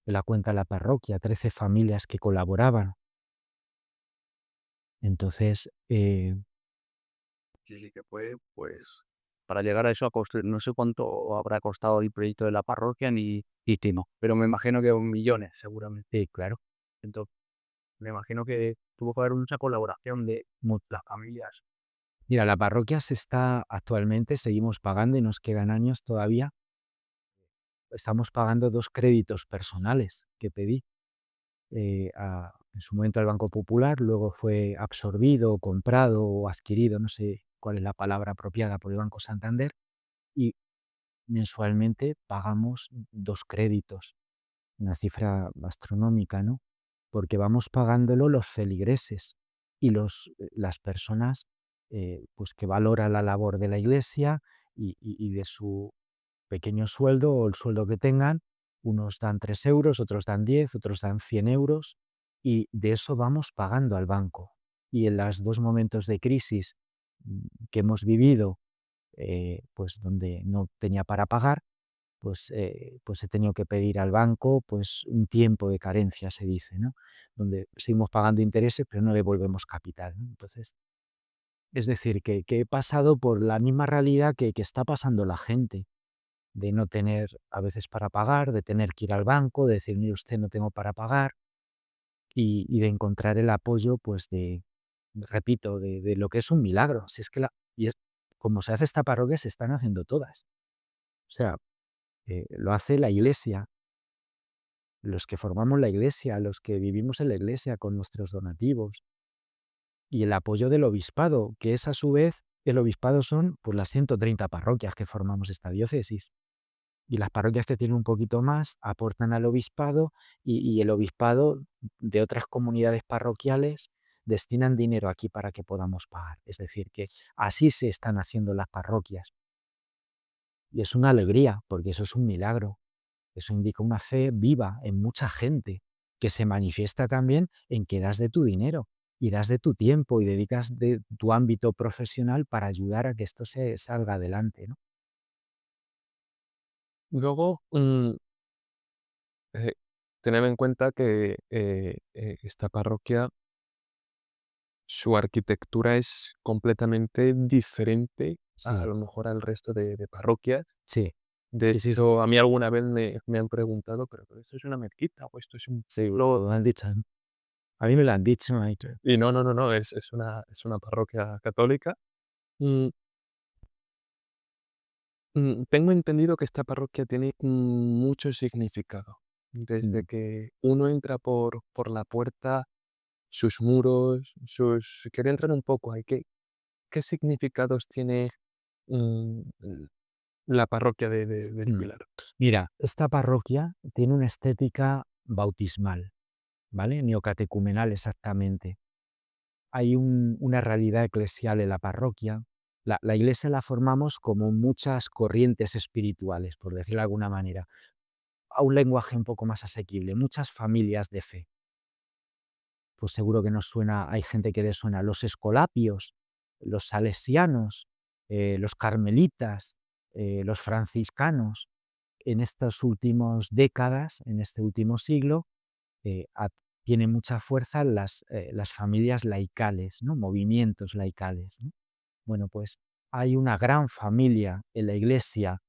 en la cuenta de la parroquia, 13 familias que colaboraban. Entonces, Sí, sí que fue, pues, para llegar a eso, a construir, no sé cuánto habrá costado el proyecto de la parroquia ni timo, pero me imagino que millones, seguramente. sí, claro. Entonces, me imagino que tuvo que haber mucha colaboración de las familias. Mira, la parroquia se está actualmente, seguimos pagando y nos quedan años todavía. Estamos pagando 2 créditos personales que pedí en su momento al Banco Popular, luego fue absorbido, comprado o adquirido, no sé cuál es la palabra apropiada, por el Banco Santander, y mensualmente pagamos 2 créditos, una cifra astronómica, ¿no? Porque vamos pagándolo los feligreses y las personas pues que valoran la labor de la Iglesia y de su pequeño sueldo o el sueldo que tengan, unos dan 3 euros, otros dan 10, otros dan 100 euros y de eso vamos pagando al banco. Y en los 2 momentos de crisis que hemos vivido, pues donde no tenía para pagar, pues he tenido que pedir al banco pues un tiempo de carencia, se dice, ¿no? Donde seguimos pagando intereses, pero no devolvemos capital, ¿no? Entonces, es decir, que he pasado por la misma realidad que está pasando la gente de no tener a veces para pagar, de tener que ir al banco, de decir, mire usted, no tengo para pagar, y de encontrar el apoyo, pues repito, de lo que es un milagro. Si es que como se hace esta parroquia, se están haciendo todas. O sea, lo hace la iglesia, los que formamos la iglesia, los que vivimos en la iglesia con nuestros donativos, y el apoyo del obispado, que es a su vez, el obispado son pues las 130 parroquias que formamos esta diócesis. Y las parroquias que tienen un poquito más aportan al obispado y el obispado de otras comunidades parroquiales destinan dinero aquí para que podamos pagar. Es decir, que así se están haciendo las parroquias. Y es una alegría, porque eso es un milagro. Eso indica una fe viva en mucha gente, que se manifiesta también en que das de tu dinero y das de tu tiempo y dedicas de tu ámbito profesional para ayudar a que esto se salga adelante, ¿no? Luego, tened en cuenta que esta parroquia, su arquitectura es completamente diferente a Sí, lo mejor al resto de parroquias. sí, De sí, sí, sí. hecho, a mí alguna vez me han preguntado, ¿pero esto es una mezquita o esto es un Sí, templo? lo han dicho. A mí me lo han dicho, Y no, no, no, no, es una parroquia católica. Mm, tengo entendido que esta parroquia tiene mucho significado. Desde mm, que uno entra por la puerta, sus muros, sus... Quiero entrar un poco ahí. ¿Qué significados tiene l la parroquia del Mm. Pilar? Mira, esta parroquia tiene una estética bautismal, ¿vale? Neocatecumenal exactamente. Hay una realidad eclesial en la parroquia. La iglesia la formamos como muchas corrientes espirituales, por decirlo de alguna manera, a un lenguaje un poco más asequible, muchas familias de fe. Pues seguro que nos suena, hay gente que le suena los escolapios, los salesianos, los carmelitas, los franciscanos. En estas últimas décadas, en este último siglo, eh, a- tiene mucha fuerza las familias laicales, ¿no? Movimientos laicales, ¿no? Bueno, pues hay una gran familia en la iglesia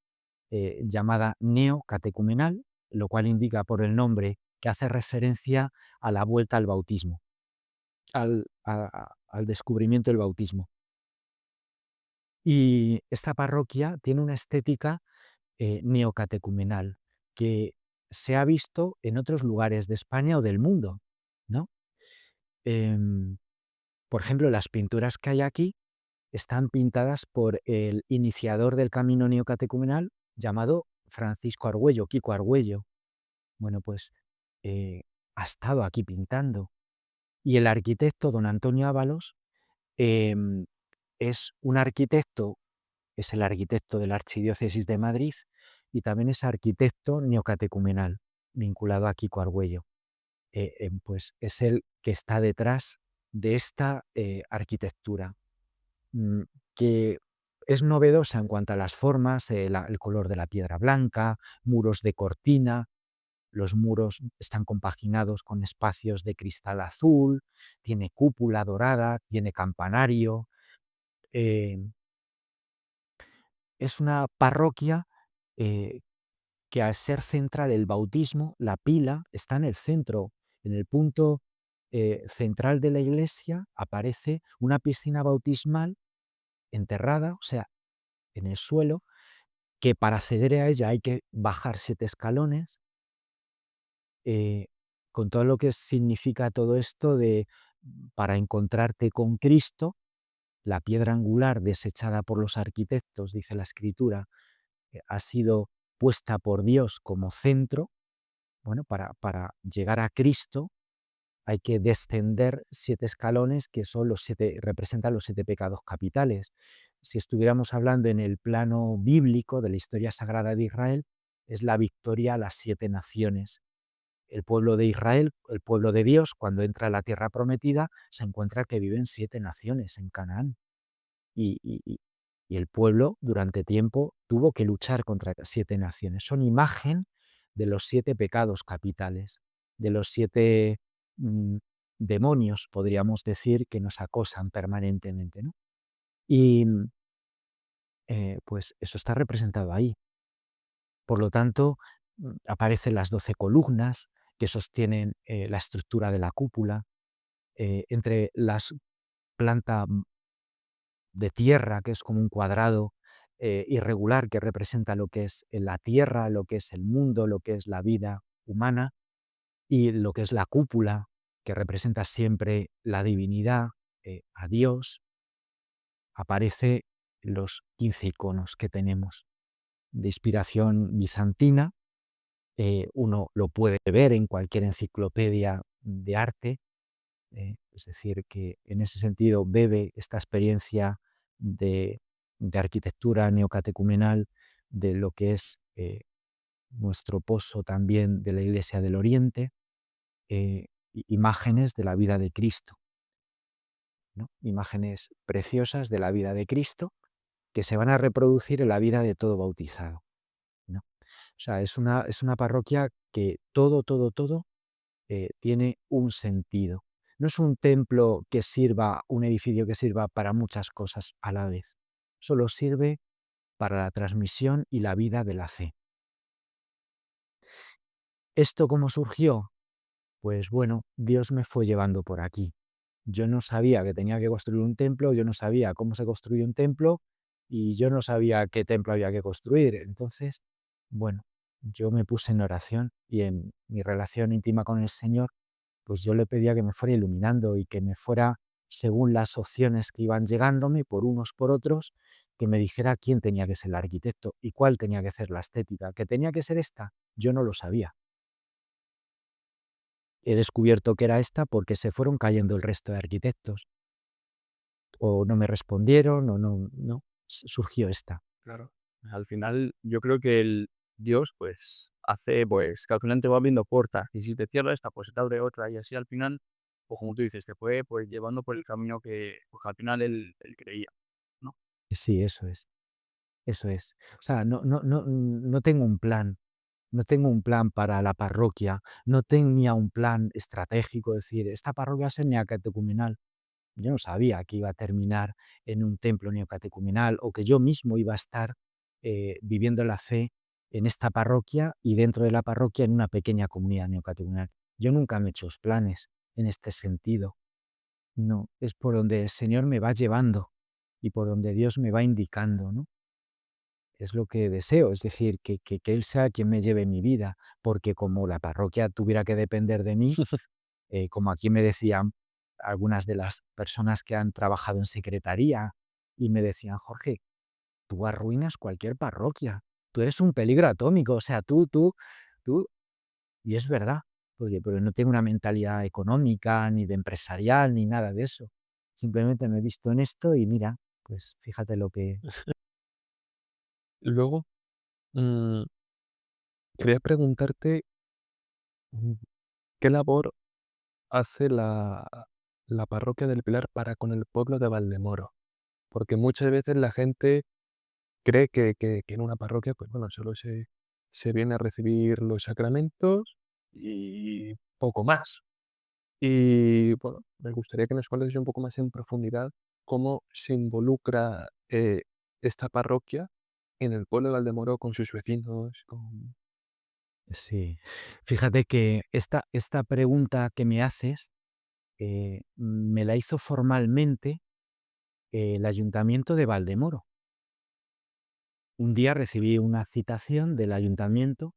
llamada neocatecumenal, lo cual indica por el nombre que hace referencia a la vuelta al bautismo, al descubrimiento del bautismo. Y esta parroquia tiene una estética neocatecumenal que se ha visto en otros lugares de España o del mundo, ¿no? Em, por ejemplo, las pinturas que hay aquí están pintadas por el iniciador del camino neocatecumenal llamado Francisco Argüello, Kiko Argüello. Bueno, pues eh, ha estado aquí pintando. Y el arquitecto don Antonio Ábalos em, es un arquitecto, es el arquitecto de la Archidiócesis de Madrid y también es arquitecto neocatecumenal, vinculado a Kiko Argüello. Pues es el que está detrás de esta arquitectura, mm, que es novedosa en cuanto a las formas, el color de la piedra blanca, muros de cortina, los muros están compaginados con espacios de cristal azul, tiene cúpula dorada, tiene campanario. eh, es una parroquia eh, que al ser central el bautismo, la pila está en el centro, en el punto central de la iglesia aparece una piscina bautismal enterrada, o sea, en el suelo, que para acceder a ella hay que bajar 7 escalones, eh, con todo lo que significa todo esto de para encontrarte con Cristo, la piedra angular desechada por los arquitectos, dice la Escritura, ha sido puesta por Dios como centro. Bueno, para llegar a Cristo hay que descender 7 escalones que son representan los 7 pecados capitales. Si estuviéramos hablando en el plano bíblico de la historia sagrada de Israel, es la victoria a las 7 naciones. El pueblo de Israel, el pueblo de Dios, cuando entra a la tierra prometida, se encuentra que viven 7 naciones en Canaán. Y, y- y- y el pueblo durante tiempo tuvo que luchar contra 7 naciones. Son imagen de los 7 pecados capitales, de los 7 mm, demonios, podríamos decir, que nos acosan permanentemente, ¿no? Y pues eso está representado ahí. Por lo tanto, aparecen las 12 columnas que sostienen la estructura de la cúpula. Entre las planta de tierra, que es como un cuadrado irregular que representa lo que es la tierra, lo que es el mundo, lo que es la vida humana, y lo que es la cúpula, que representa siempre la divinidad, a Dios, aparece los 15 iconos que tenemos de inspiración bizantina. Uno lo puede ver en cualquier enciclopedia de arte, es decir, que en ese sentido bebe esta experiencia de, de arquitectura neocatecumenal de lo que es nuestro pozo también de la Iglesia del Oriente, imágenes de la vida de Cristo, ¿no? Imágenes preciosas de la vida de Cristo que se van a reproducir en la vida de todo bautizado, ¿no? O sea, es una parroquia que todo tiene un sentido. No es un templo que sirva, un edificio que sirva para muchas cosas a la vez. Solo sirve para la transmisión y la vida de la fe. ¿Esto cómo surgió? Pues bueno, Dios me fue llevando por aquí. Yo no sabía que tenía que construir un templo, yo no sabía cómo se construye un templo y yo no sabía qué templo había que construir. Entonces, bueno, yo me puse en oración y en mi relación íntima con el Señor pues yo le pedía que me fuera iluminando y que me fuera, según las opciones que iban llegándome, por unos por otros, que me dijera quién tenía que ser el arquitecto y cuál tenía que ser la estética. ¿Que tenía que ser esta? Yo no lo sabía. He descubierto que era esta porque se fueron cayendo el resto de arquitectos. O no me respondieron o no, surgió esta. Claro. Al final, yo creo que el Dios, pues, hace, pues, que al final te va abriendo puertas. Y si te cierra esta, pues se te abre otra. Y así al final, pues como tú dices, te fue pues llevando por el camino que, pues, al final él creía, ¿no? Sí, eso es, eso es. O sea, no tengo un plan. No tengo un plan para la parroquia, no tenía un plan estratégico, decir, esta parroquia va a ser neocatecumenal. Yo no sabía que iba a terminar en un templo neocatecumenal o que yo mismo iba a estar viviendo la fe en esta parroquia y dentro de la parroquia en una pequeña comunidad neocatecumenal. Yo nunca me he hecho planes en este sentido. No, es por donde el Señor me va llevando y por donde Dios me va indicando, ¿no? Es lo que deseo, es decir, que Él sea quien me lleve mi vida, porque como la parroquia tuviera que depender de mí, como aquí me decían algunas de las personas que han trabajado en secretaría, y me decían, Jorge, tú arruinas cualquier parroquia, tú eres un peligro atómico, o sea, tú, y es verdad, porque, pero no tengo una mentalidad económica, ni de empresarial, ni nada de eso. Simplemente me he visto en esto y mira, pues fíjate lo que... Luego, mm, quería preguntarte, mm, ¿qué labor hace la parroquia del Pilar para con el pueblo de Valdemoro? Porque muchas veces la gente cree que en una parroquia, pues bueno, solo se viene a recibir los sacramentos y poco más. Y bueno, me gustaría que nos cuentes un poco más en profundidad cómo se involucra esta parroquia en el pueblo de Valdemoro con sus vecinos, con... Sí, fíjate que esta pregunta que me haces me la hizo formalmente el Ayuntamiento de Valdemoro. Un día recibí una citación del ayuntamiento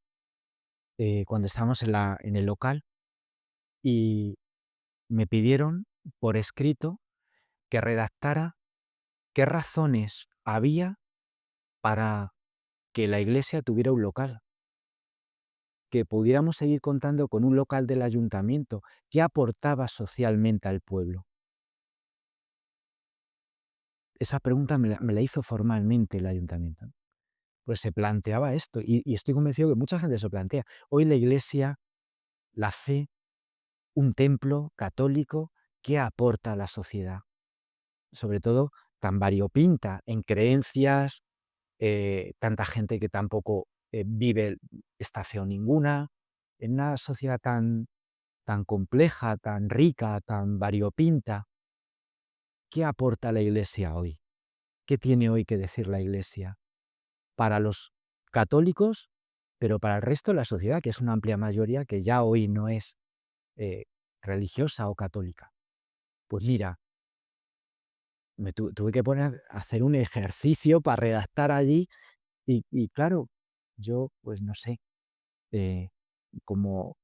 cuando estábamos en el local y me pidieron por escrito que redactara qué razones había para que la iglesia tuviera un local, que pudiéramos seguir contando con un local del ayuntamiento, qué aportaba socialmente al pueblo. Esa pregunta me la hizo formalmente el ayuntamiento. Pues se planteaba esto y estoy convencido que mucha gente se lo plantea. Hoy la iglesia, la fe, un templo católico, ¿qué aporta a la sociedad? Sobre todo tan variopinta en creencias, tanta gente que tampoco vive esta fe o ninguna, en una sociedad tan compleja, tan rica, tan variopinta, ¿qué aporta la iglesia hoy? ¿Qué tiene hoy que decir la iglesia? Para los católicos, pero para el resto de la sociedad, que es una amplia mayoría que ya hoy no es eh, religiosa o católica. Pues mira, tuve que poner a hacer un ejercicio para redactar allí y claro, yo pues no sé, eh, como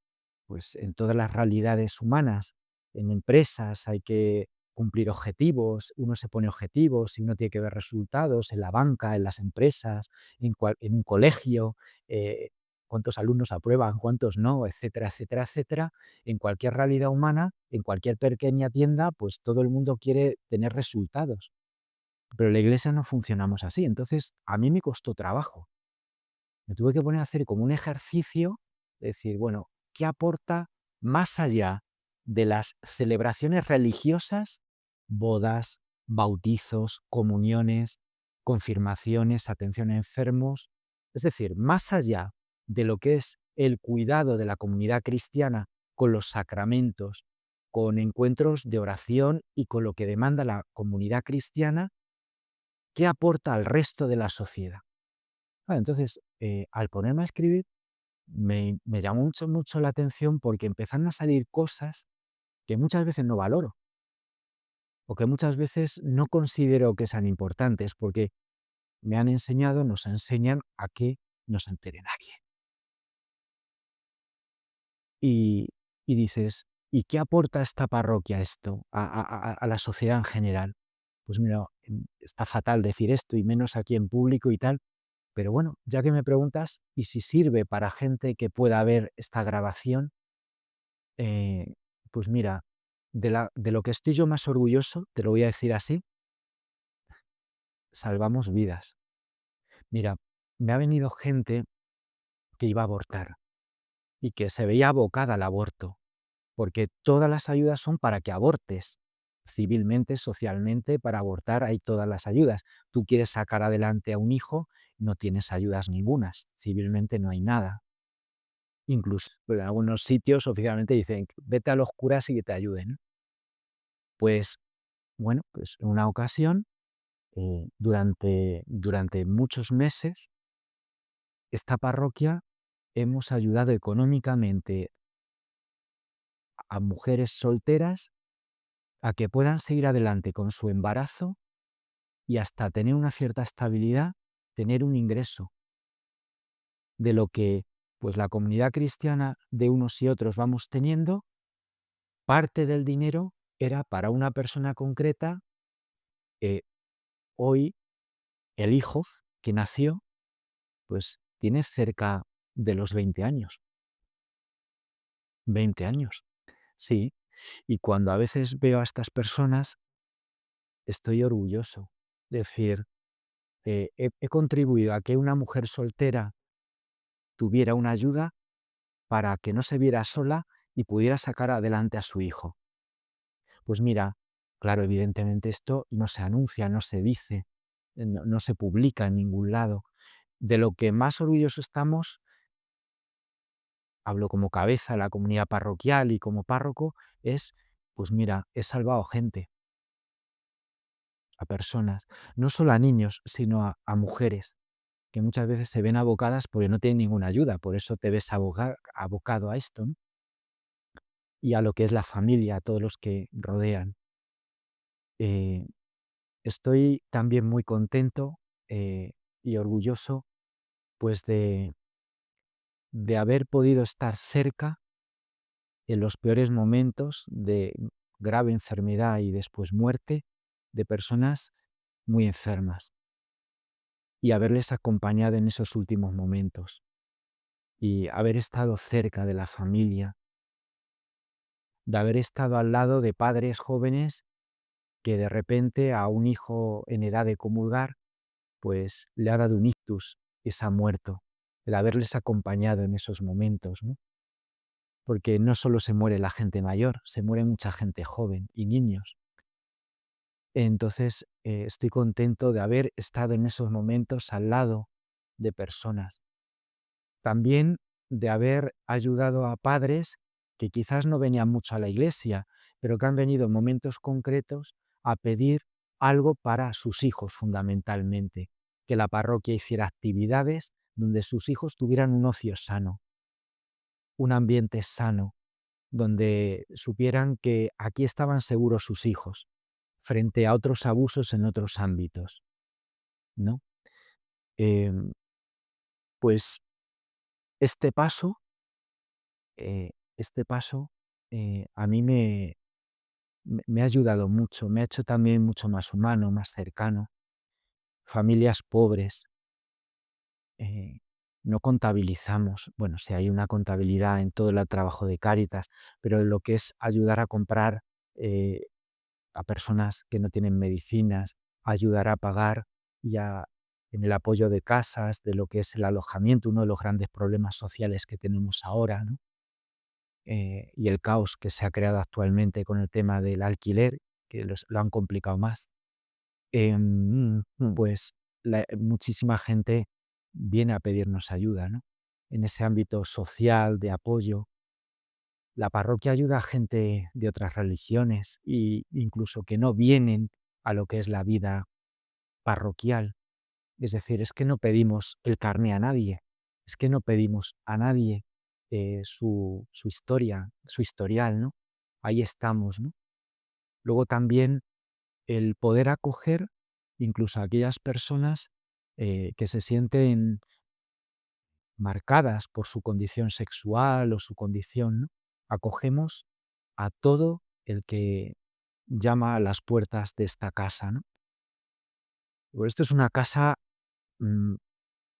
pues en todas las realidades humanas, en empresas hay que cumplir objetivos, uno se pone objetivos y uno tiene que ver resultados en la banca, en las empresas, en un colegio, cuántos alumnos aprueban, cuántos no, etcétera, etcétera, etcétera. En cualquier realidad humana, en cualquier pequeña tienda, pues todo el mundo quiere tener resultados. Pero en la iglesia no funcionamos así. Entonces, a mí me costó trabajo. Me tuve que poner a hacer como un ejercicio, de decir, bueno, ¿qué aporta más allá de las celebraciones religiosas, bodas, bautizos, comuniones, confirmaciones, atención a enfermos? Es decir, más allá de lo que es el cuidado de la comunidad cristiana con los sacramentos, con encuentros de oración y con lo que demanda la comunidad cristiana, ¿qué aporta al resto de la sociedad? Entonces, al ponerme a escribir, me llamó mucho la atención porque empezaron a salir cosas que muchas veces no valoro o que muchas veces no considero que sean importantes porque me han enseñado, nos enseñan a que no se entere nadie. Y, y dices, ¿Y qué aporta esta parroquia esto a la sociedad en general? Pues mira, está fatal decir esto y menos aquí en público y tal, pero bueno, ya que me preguntas, y si sirve para gente que pueda ver esta grabación, eh, pues mira, de lo que estoy yo más orgulloso, te lo voy a decir así, salvamos vidas. Mira, me ha venido gente que iba a abortar y que se veía abocada al aborto, porque todas las ayudas son para que abortes. Civilmente, socialmente, para abortar hay todas las ayudas. Tú quieres sacar adelante a un hijo, no tienes ayudas ningunas. Civilmente no hay nada. Incluso en algunos sitios oficialmente dicen, vete a los curas y que te ayuden. Pues bueno, pues en una ocasión, durante muchos meses, esta parroquia hemos ayudado económicamente a mujeres solteras a que puedan seguir adelante con su embarazo y hasta tener una cierta estabilidad, tener un ingreso de lo que pues la comunidad cristiana de unos y otros vamos teniendo, parte del dinero era para una persona concreta. Hoy el hijo que nació pues tiene cerca de los 20 años. 20 años, sí. Y cuando a veces veo a estas personas, estoy orgulloso. De decir, he contribuido a que una mujer soltera tuviera una ayuda para que no se viera sola y pudiera sacar adelante a su hijo. Pues mira, claro, evidentemente esto no se anuncia, no se dice, no se publica en ningún lado. De lo que más orgullosos estamos, hablo como cabeza de la comunidad parroquial y como párroco, es, pues mira, he salvado gente, a personas, no solo a niños, sino a mujeres, que muchas veces se ven abocadas porque no tienen ninguna ayuda, por eso te ves abocado a esto, ¿no? Y a lo que es la familia, a todos los que rodean. Eh, Estoy también muy contento y orgulloso pues de haber podido estar cerca en los peores momentos de grave enfermedad y después muerte de personas muy enfermas y haberles acompañado en esos últimos momentos y haber estado cerca de la familia, de haber estado al lado de padres jóvenes que de repente a un hijo en edad de comulgar pues le ha dado un ictus y se ha muerto, el haberles acompañado en esos momentos, ¿no? Porque no solo se muere la gente mayor, se muere mucha gente joven y niños. Entonces, estoy contento de haber estado en esos momentos al lado de personas. También de haber ayudado a padres que quizás no venían mucho a la iglesia, pero que han venido en momentos concretos a pedir algo para sus hijos fundamentalmente, que la parroquia hiciera actividades donde sus hijos tuvieran un ocio sano, un ambiente sano, donde supieran que aquí estaban seguros sus hijos frente a otros abusos en otros ámbitos, ¿no? Em, pues este paso, este paso a mí me ha ayudado mucho, me ha hecho también mucho más humano, más cercano. Familias pobres, eh, no contabilizamos, bueno, sí hay una contabilidad en todo el trabajo de Cáritas, pero lo que es ayudar a comprar eh, a personas que no tienen medicinas, ayudar a pagar y en el apoyo de casas, de lo que es el alojamiento, uno de los grandes problemas sociales que tenemos ahora, ¿no? Y el caos que se ha creado actualmente con el tema del alquiler, que lo han complicado más. Pues muchísima gente viene a pedirnos ayuda, ¿no? En ese ámbito social, de apoyo. La parroquia ayuda a gente de otras religiones e incluso que no vienen a lo que es la vida parroquial. Es decir, es que no pedimos el carné a nadie, es que no pedimos a nadie su historia, su historial, ¿no? Ahí estamos, ¿no? Luego también el poder acoger incluso a aquellas personas que se sienten marcadas por su condición sexual o su condición, ¿no? Acogemos a todo el que llama a las puertas de esta casa, ¿no? Pues esto es una casa mm,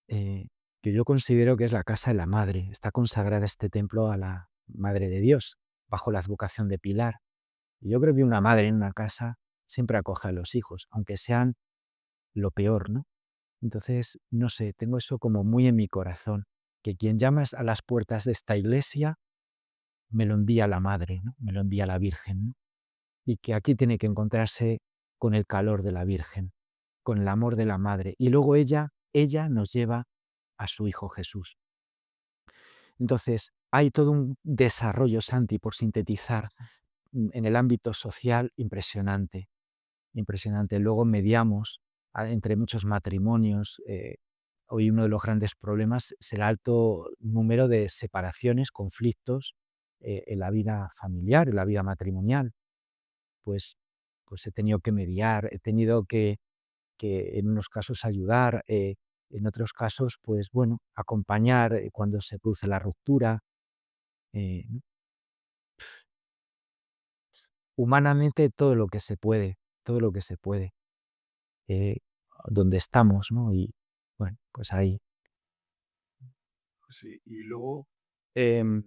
eh, que yo considero que es la casa de la Madre. Está consagrada este templo a la Madre de Dios, bajo la advocación de Pilar. Y yo creo que una madre en una casa siempre acoge a los hijos, aunque sean lo peor, ¿no? Entonces, no sé, tengo eso como muy en mi corazón, que quien llamas a las puertas de esta iglesia me lo envía la Madre, ¿no? Me lo envía la Virgen, ¿no? Y que aquí tiene que encontrarse con el calor de la Virgen, con el amor de la Madre. Y luego ella nos lleva a su Hijo Jesús. Entonces, hay todo un desarrollo, Santi, por sintetizar, en el ámbito social impresionante, impresionante. Luego mediamos entre muchos matrimonios. Hoy uno de los grandes problemas es el alto número de separaciones, conflictos en la vida familiar, en la vida matrimonial. Pues, pues he tenido que mediar, he tenido que en unos casos ayudar, en otros casos, pues bueno, acompañar cuando se produce la ruptura. ¿No? Humanamente todo lo que se puede, todo lo que se puede, eh, donde estamos, ¿no? Y bueno, pues ahí. Sí, y luego, em,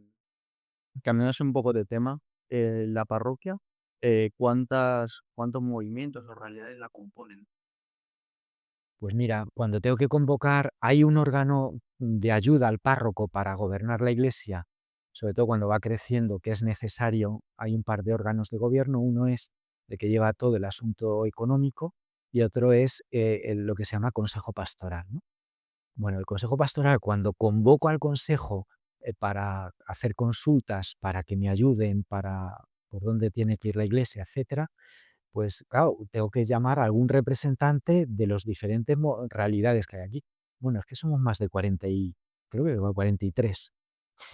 cambiándose un poco de tema, la parroquia, ¿cuántos movimientos o realidades la componen? Pues mira, cuando tengo que convocar, hay un órgano de ayuda al párroco para gobernar la iglesia, sobre todo cuando va creciendo, que es necesario, hay un par de órganos de gobierno, uno es el que lleva todo el asunto económico y otro es lo que se llama consejo pastoral, ¿no? Bueno, el consejo pastoral, cuando convoco al consejo para hacer consultas, para que me ayuden, para por dónde tiene que ir la iglesia, etcétera, pues claro, tengo que llamar a algún representante de los diferentes realidades que hay aquí. Bueno, es que somos más de 40 y creo que 43.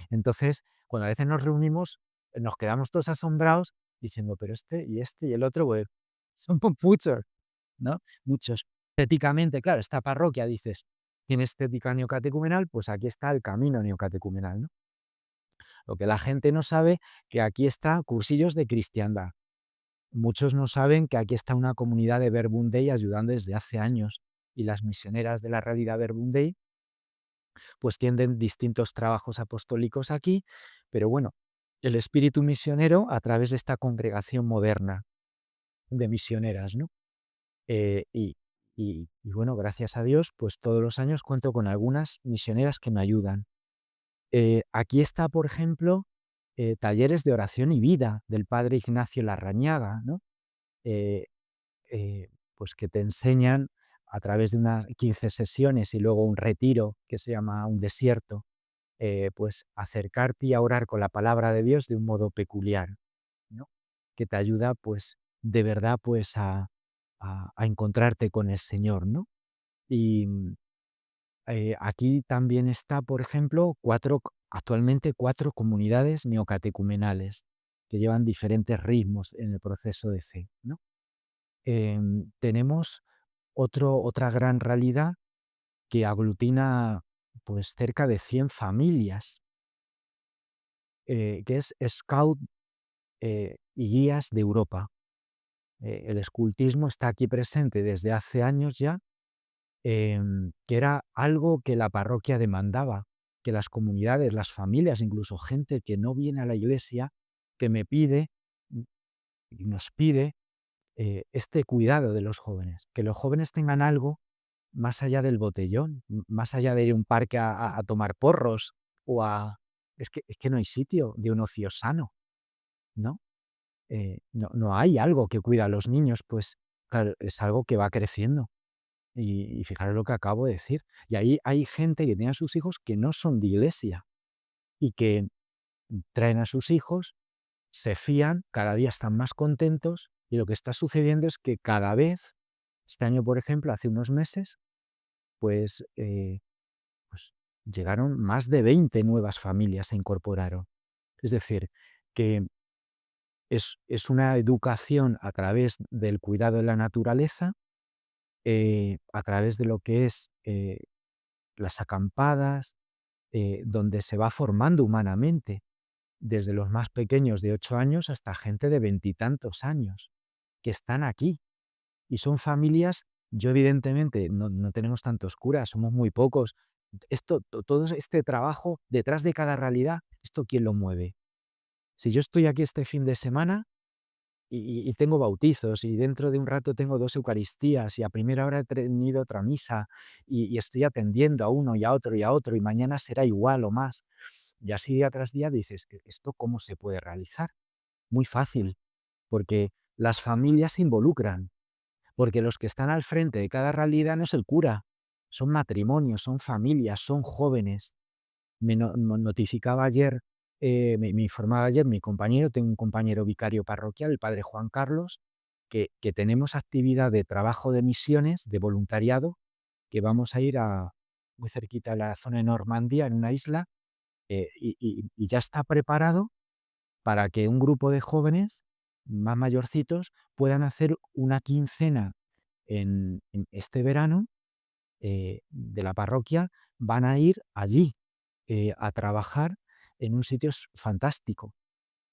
Entonces, cuando a veces nos reunimos, nos quedamos todos asombrados diciendo, pero este y el otro, pues son muchos, ¿no? Muchos. Estéticamente, claro, esta parroquia, dices, tiene estética neocatecumenal, pues aquí está el camino neocatecumenal, ¿no? Lo que la gente no sabe, que aquí está cursillos de cristiandad. Muchos no saben que aquí está una comunidad de Verbum Dei ayudando desde hace años y las misioneras de la realidad Verbum Dei pues tienden distintos trabajos apostólicos aquí, pero bueno, el espíritu misionero a través de esta congregación moderna de misioneras, ¿no? Eh, y, y bueno, gracias a Dios, pues todos los años cuento con algunas misioneras que me ayudan. Aquí está, por ejemplo, talleres de oración y vida del padre Ignacio Larrañaga, ¿no? Eh, pues que te enseñan a través de unas 15 sesiones y luego un retiro que se llama un desierto, pues acercarte y a orar con la palabra de Dios de un modo peculiar, ¿no? Que te ayuda pues de verdad pues a encontrarte con el Señor, ¿no? Y aquí también está, por ejemplo, actualmente 4 comunidades neocatecumenales que llevan diferentes ritmos en el proceso de fe, ¿no? Tenemos otra gran realidad que aglutina pues cerca de 100 familias, que es Scout y Guías de Europa. El escultismo está aquí presente desde hace años ya, que era algo que la parroquia demandaba, que las comunidades, las familias, incluso gente que no viene a la iglesia, que me pide mm, y nos pide este cuidado de los jóvenes, que los jóvenes tengan algo más allá del botellón, más allá de ir a un parque a tomar porros o a... Es que no hay sitio de un ocio sano, ¿no? No hay algo que cuida a los niños, pues claro, es algo que va creciendo. Y fijaros lo que acabo de decir. Y ahí hay gente que tiene a sus hijos que no son de iglesia y que traen a sus hijos, se fían, cada día están más contentos y lo que está sucediendo es que cada vez, este año por ejemplo, hace unos meses, pues, pues llegaron más de 20 nuevas familias, se incorporaron. Es decir, que es una educación a través del cuidado de la naturaleza, a través de lo que es las acampadas, donde se va formando humanamente. desde los más pequeños de 8 años hasta gente de veintitantos años, que están aquí. Y son familias, yo evidentemente no tenemos tantos curas, somos muy pocos. Todo este trabajo detrás de cada realidad, ¿esto quién lo mueve? Si yo estoy aquí este fin de semana y tengo bautizos y dentro de un rato tengo 2 Eucaristías y a primera hora he tenido otra misa y estoy atendiendo a uno y a otro y mañana será igual o más. Y así día tras día dices, que ¿esto cómo se puede realizar? Muy fácil, porque las familias se involucran, porque los que están al frente de cada realidad no es el cura, son matrimonios, son familias, son jóvenes. Me notificaba ayer, me informaba ayer mi compañero, tengo un compañero vicario parroquial, el padre Juan Carlos, que tenemos actividad de trabajo de misiones, de voluntariado, que vamos a ir a muy cerquita de la zona de Normandía, en una isla, y ya está preparado para que un grupo de jóvenes más mayorcitos puedan hacer una quincena en este verano de la parroquia, van a ir allí a trabajar en un sitio fantástico,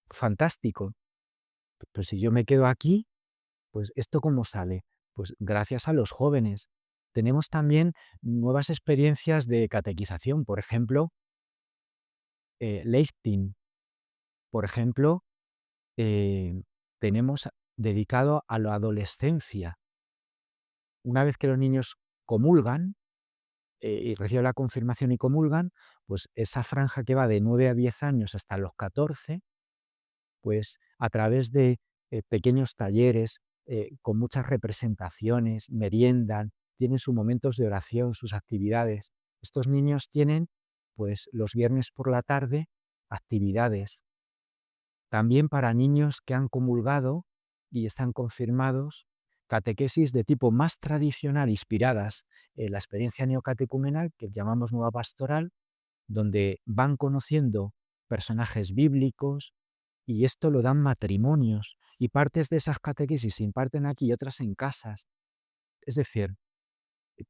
fantástico. Pero si yo me quedo aquí, pues ¿esto cómo sale? Pues gracias a los jóvenes. Tenemos también nuevas experiencias de catequización, por ejemplo, Leiftin, por ejemplo, eh, tenemos dedicado a la adolescencia. Una vez que los niños comulgan y reciben la confirmación y comulgan, pues esa franja que va de 9 a 10 años hasta los 14, pues a través de pequeños talleres con muchas representaciones, meriendan, tienen sus momentos de oración, sus actividades. Estos niños tienen, pues los viernes por la tarde, actividades. También para niños que han comulgado y están confirmados, catequesis de tipo más tradicional, inspiradas en la experiencia neocatecumenal, que llamamos nueva pastoral, donde van conociendo personajes bíblicos, y esto lo dan matrimonios, y partes de esas catequesis se imparten aquí y otras en casas. Es decir,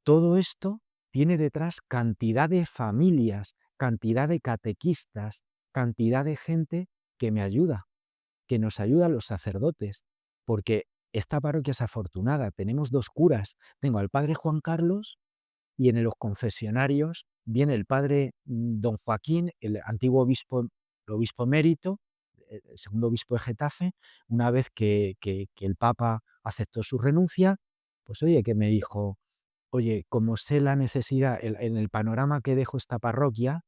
todo esto tiene detrás cantidad de familias, cantidad de catequistas, cantidad de gente que me ayuda, que nos ayuda a los sacerdotes, porque esta parroquia es afortunada, tenemos 2 curas, tengo al padre Juan Carlos y en los confesionarios viene el padre don Joaquín, el antiguo obispo, el obispo emérito, el segundo obispo de Getafe, una vez que el Papa aceptó su renuncia, pues oye, que me dijo, oye, como sé la necesidad, en el panorama que dejo esta parroquia,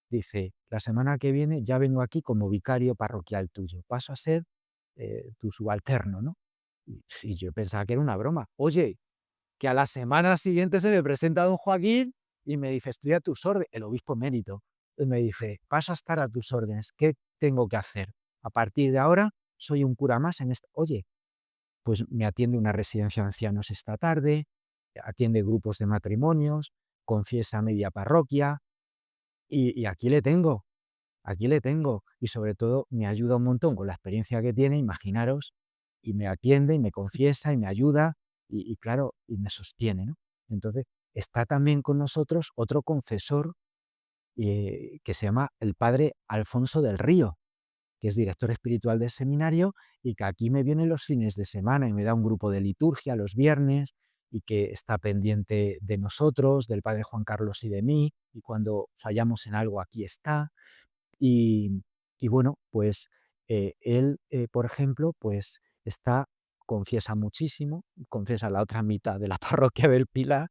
dice, la semana que viene ya vengo aquí como vicario parroquial tuyo, paso a ser tu subalterno, ¿no? Y yo pensaba que era una broma. Oye, que a la semana siguiente se me presenta don Joaquín y me dice, estoy a tus órdenes, el obispo emérito, y me dice, paso a estar a tus órdenes, ¿qué tengo que hacer? A partir de ahora soy un cura más en esta... Oye, pues me atiende una residencia de ancianos esta tarde, atiende grupos de matrimonios, confiesa media parroquia, y aquí le tengo, y sobre todo me ayuda un montón con la experiencia que tiene, imaginaros, y me atiende, y me confiesa, y me ayuda, y claro, y me sostiene, ¿no? Entonces, está también con nosotros otro confesor que se llama el padre Alfonso del Río, que es director espiritual del seminario y que aquí me viene los fines de semana y me da un grupo de liturgia los viernes y que está pendiente de nosotros, del padre Juan Carlos y de mí, y cuando fallamos en algo aquí está. Y, y bueno, pues él, por ejemplo, pues confiesa muchísimo, confiesa la otra mitad de la parroquia del Pilar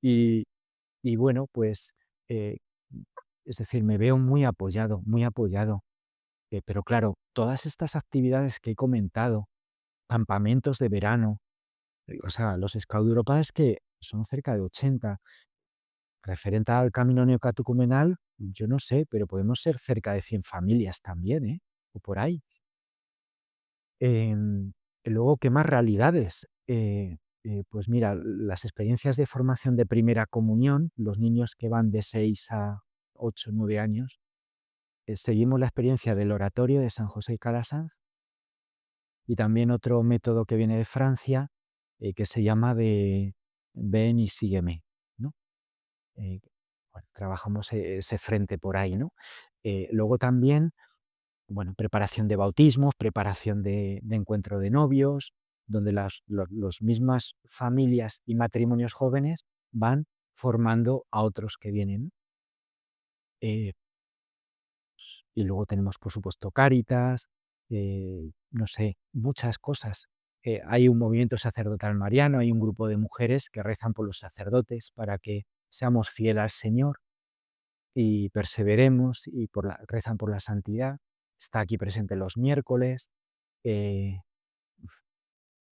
y, y bueno, pues eh, es decir, me veo muy apoyado, muy apoyado. Pero claro, todas estas actividades que he comentado, campamentos de verano, o sea, los Scout de Europa es que son cerca de 80. Referente al camino neocatecumenal, yo no sé, pero podemos ser cerca de 100 familias también, ¿eh? O por ahí. Em, Luego, ¿qué más realidades? Pues mira, las experiencias de formación de primera comunión, los niños que van de 6 a 8 9 años, seguimos la experiencia del oratorio de San José y Calasanz y también otro método que viene de Francia, que se llama de ven y sígueme, ¿no? Eh, bueno, trabajamos ese frente por ahí, ¿no? Luego también bueno, preparación de bautismos, preparación de encuentro de novios, donde las mismas familias y matrimonios jóvenes van formando a otros que vienen. Eh, y luego tenemos, por supuesto, Cáritas, no sé, muchas cosas. Hay un movimiento sacerdotal mariano, hay un grupo de mujeres que rezan por los sacerdotes para que seamos fieles al Señor y perseveremos y rezan por la santidad. Está aquí presente los miércoles. eh,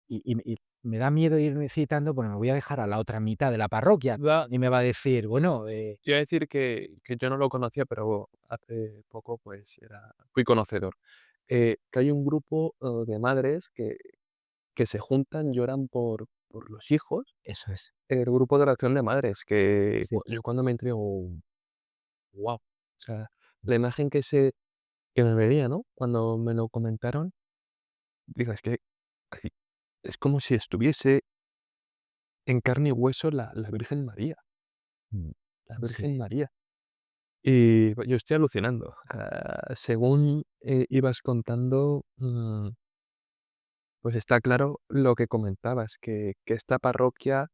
y me da miedo irme citando porque me voy a dejar a la otra mitad de la parroquia y me va a decir, bueno, Te iba a decir que yo no lo conocía, pero hace poco pues fui conocedor. Que hay un grupo de madres que se juntan, lloran por los hijos. eso es. El grupo de oración de madres, que Sí. yo cuando me entré, wow, o sea, la imagen que me veía, ¿no? Cuando me lo comentaron, digo, es que ay, es como si estuviese en carne y hueso la Virgen María, Mm, la sí. Virgen María. Y yo estoy alucinando. Según ibas contando, pues está claro lo que comentabas, que esta parroquia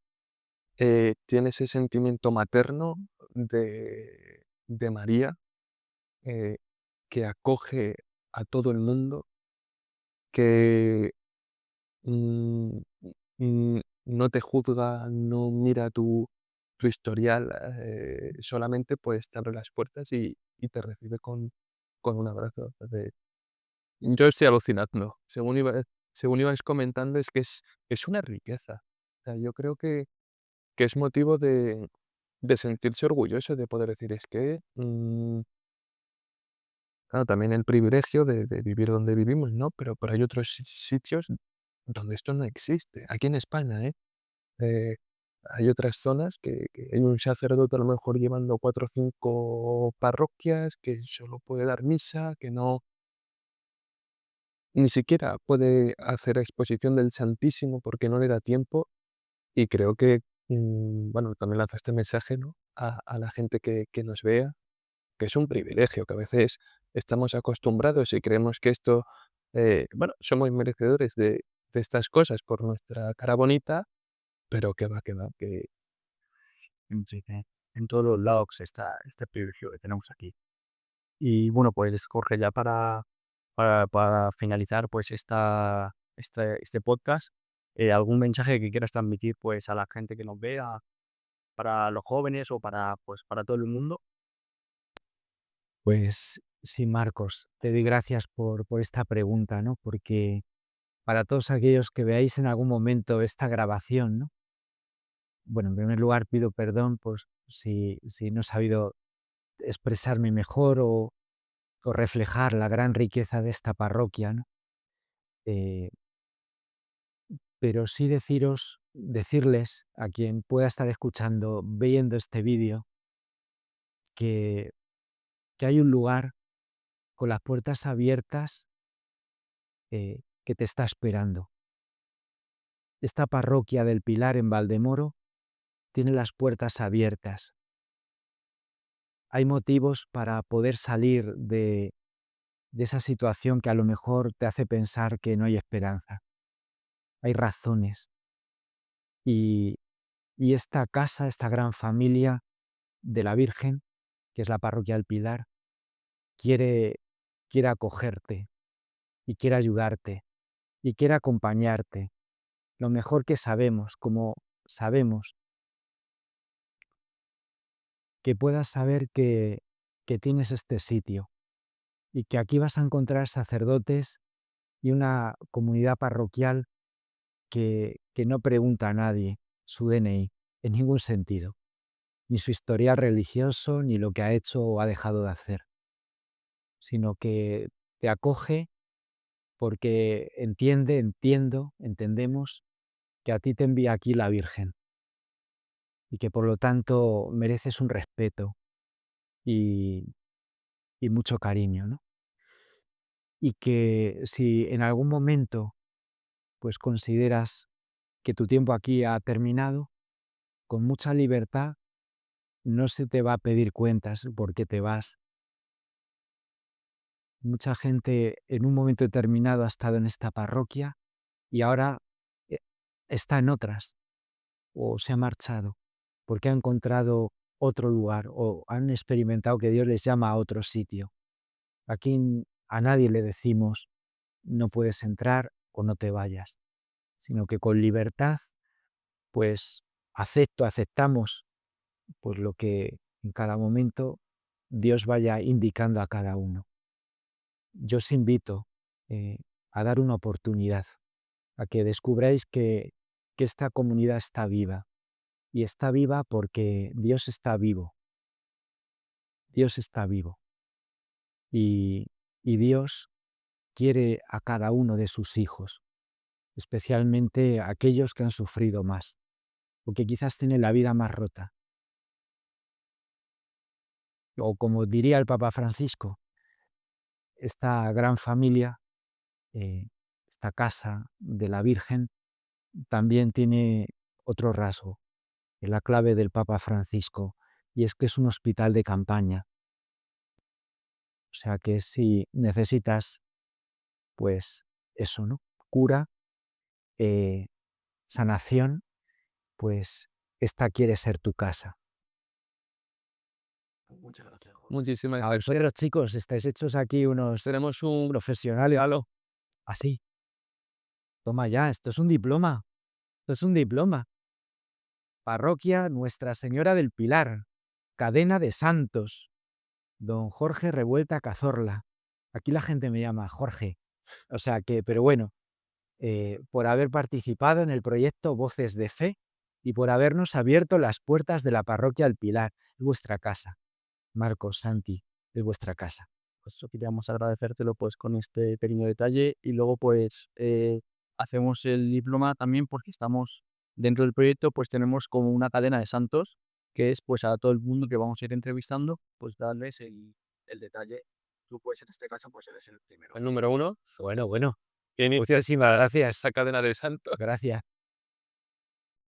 tiene ese sentimiento materno de María, eh, que acoge a todo el mundo, que mm, no te juzga, no mira tu historial, solamente pues te abre las puertas y te recibe con un abrazo. Yo estoy alucinando. Según ibas comentando, es que es una riqueza. O sea, yo creo que es motivo de sentirse orgulloso, de poder decir, es que, claro, también el privilegio de vivir donde vivimos, ¿no? Pero hay otros sitios donde esto no existe. Aquí en España, ¿eh? Eh, Hay otras zonas que hay un sacerdote a lo mejor llevando 4 o 5 parroquias, que solo puede dar misa, que no ni siquiera puede hacer exposición del Santísimo porque no le da tiempo. Y creo que, bueno, también lanzo este mensaje, ¿no? A la gente que nos vea, que es un privilegio, que a veces estamos acostumbrados y creemos que esto, bueno, somos merecedores de estas cosas por nuestra cara bonita, pero que va, que Sí, en todos los lados está este privilegio que tenemos aquí. Y bueno, pues Jorge, ya para finalizar pues este podcast, ¿algún mensaje que quieras transmitir pues a la gente que nos vea, para los jóvenes o para todo el mundo? Pues sí, Marcos, te doy gracias por esta pregunta, ¿no? Porque para todos aquellos que veáis en algún momento esta grabación, ¿no? Bueno, en primer lugar pido perdón por si no he sabido expresarme mejor o reflejar la gran riqueza de esta parroquia, ¿no? Eh, pero sí decirles a quien pueda estar escuchando, viendo este vídeo, que, que hay un lugar con las puertas abiertas que te está esperando. Esta parroquia del Pilar en Valdemoro tiene las puertas abiertas. Hay motivos para poder salir de esa situación que a lo mejor te hace pensar que no hay esperanza. Hay razones. Y, y esta casa, esta gran familia de la Virgen, que es la parroquia del Pilar, quiere, quiere acogerte y quiere ayudarte y quiere acompañarte. Lo mejor que sabemos, como sabemos, que puedas saber que tienes este sitio y que aquí vas a encontrar sacerdotes y una comunidad parroquial que no pregunta a nadie su DNI en ningún sentido, ni su historial religioso, ni lo que ha hecho o ha dejado de hacer, sino que te acoge porque entendemos que a ti te envía aquí la Virgen y que por lo tanto mereces un respeto y, y mucho cariño, ¿no? Y que si en algún momento pues consideras que tu tiempo aquí ha terminado, con mucha libertad no se te va a pedir cuentas porque te vas. Mucha gente en un momento determinado ha estado en esta parroquia y ahora eh, está en otras o se ha marchado porque ha encontrado otro lugar o han experimentado que Dios les llama a otro sitio. Aquí a nadie le decimos no puedes entrar o no te vayas, sino que con libertad pues aceptamos pues lo que en cada momento Dios vaya indicando a cada uno. Yo os invito eh, a dar una oportunidad, a que descubráis que esta comunidad está viva y está viva porque Dios está vivo. Dios está vivo y, y Dios quiere a cada uno de sus hijos, especialmente a aquellos que han sufrido más o que quizás tienen la vida más rota. O como diría el Papa Francisco, esta gran familia, eh, esta casa de la Virgen, también tiene otro rasgo, la clave del Papa Francisco, y es que es un hospital de campaña. O sea que si necesitas, pues eso, ¿no? Cura, eh, sanación, pues esta quiere ser tu casa. Muchas gracias, Jorge. Muchísimas A ver, sois los chicos, estáis hechos aquí unos Tenemos un profesionales. regalo. Así. Toma ya, esto es un diploma. Esto es un diploma. Parroquia Nuestra Señora del Pilar. Cadena de Santos. Don Jorge Revuelta Cazorla. Aquí la gente me llama Jorge. O sea que, pero bueno, por haber participado en el proyecto Voces de Fe y por habernos abierto las puertas de la Parroquia del Pilar. Es vuestra casa. Marcos, Santi, es vuestra casa. Pues eso queríamos agradecértelo pues con este pequeño detalle y luego pues hacemos el diploma también porque estamos dentro del proyecto, pues tenemos como una cadena de santos que es pues a todo el mundo que vamos a ir entrevistando pues darles el detalle. Tú pues en este caso pues eres el primero. El número 1. Bueno, Que inicia muchísimas gracias. esa cadena de santos. Gracias.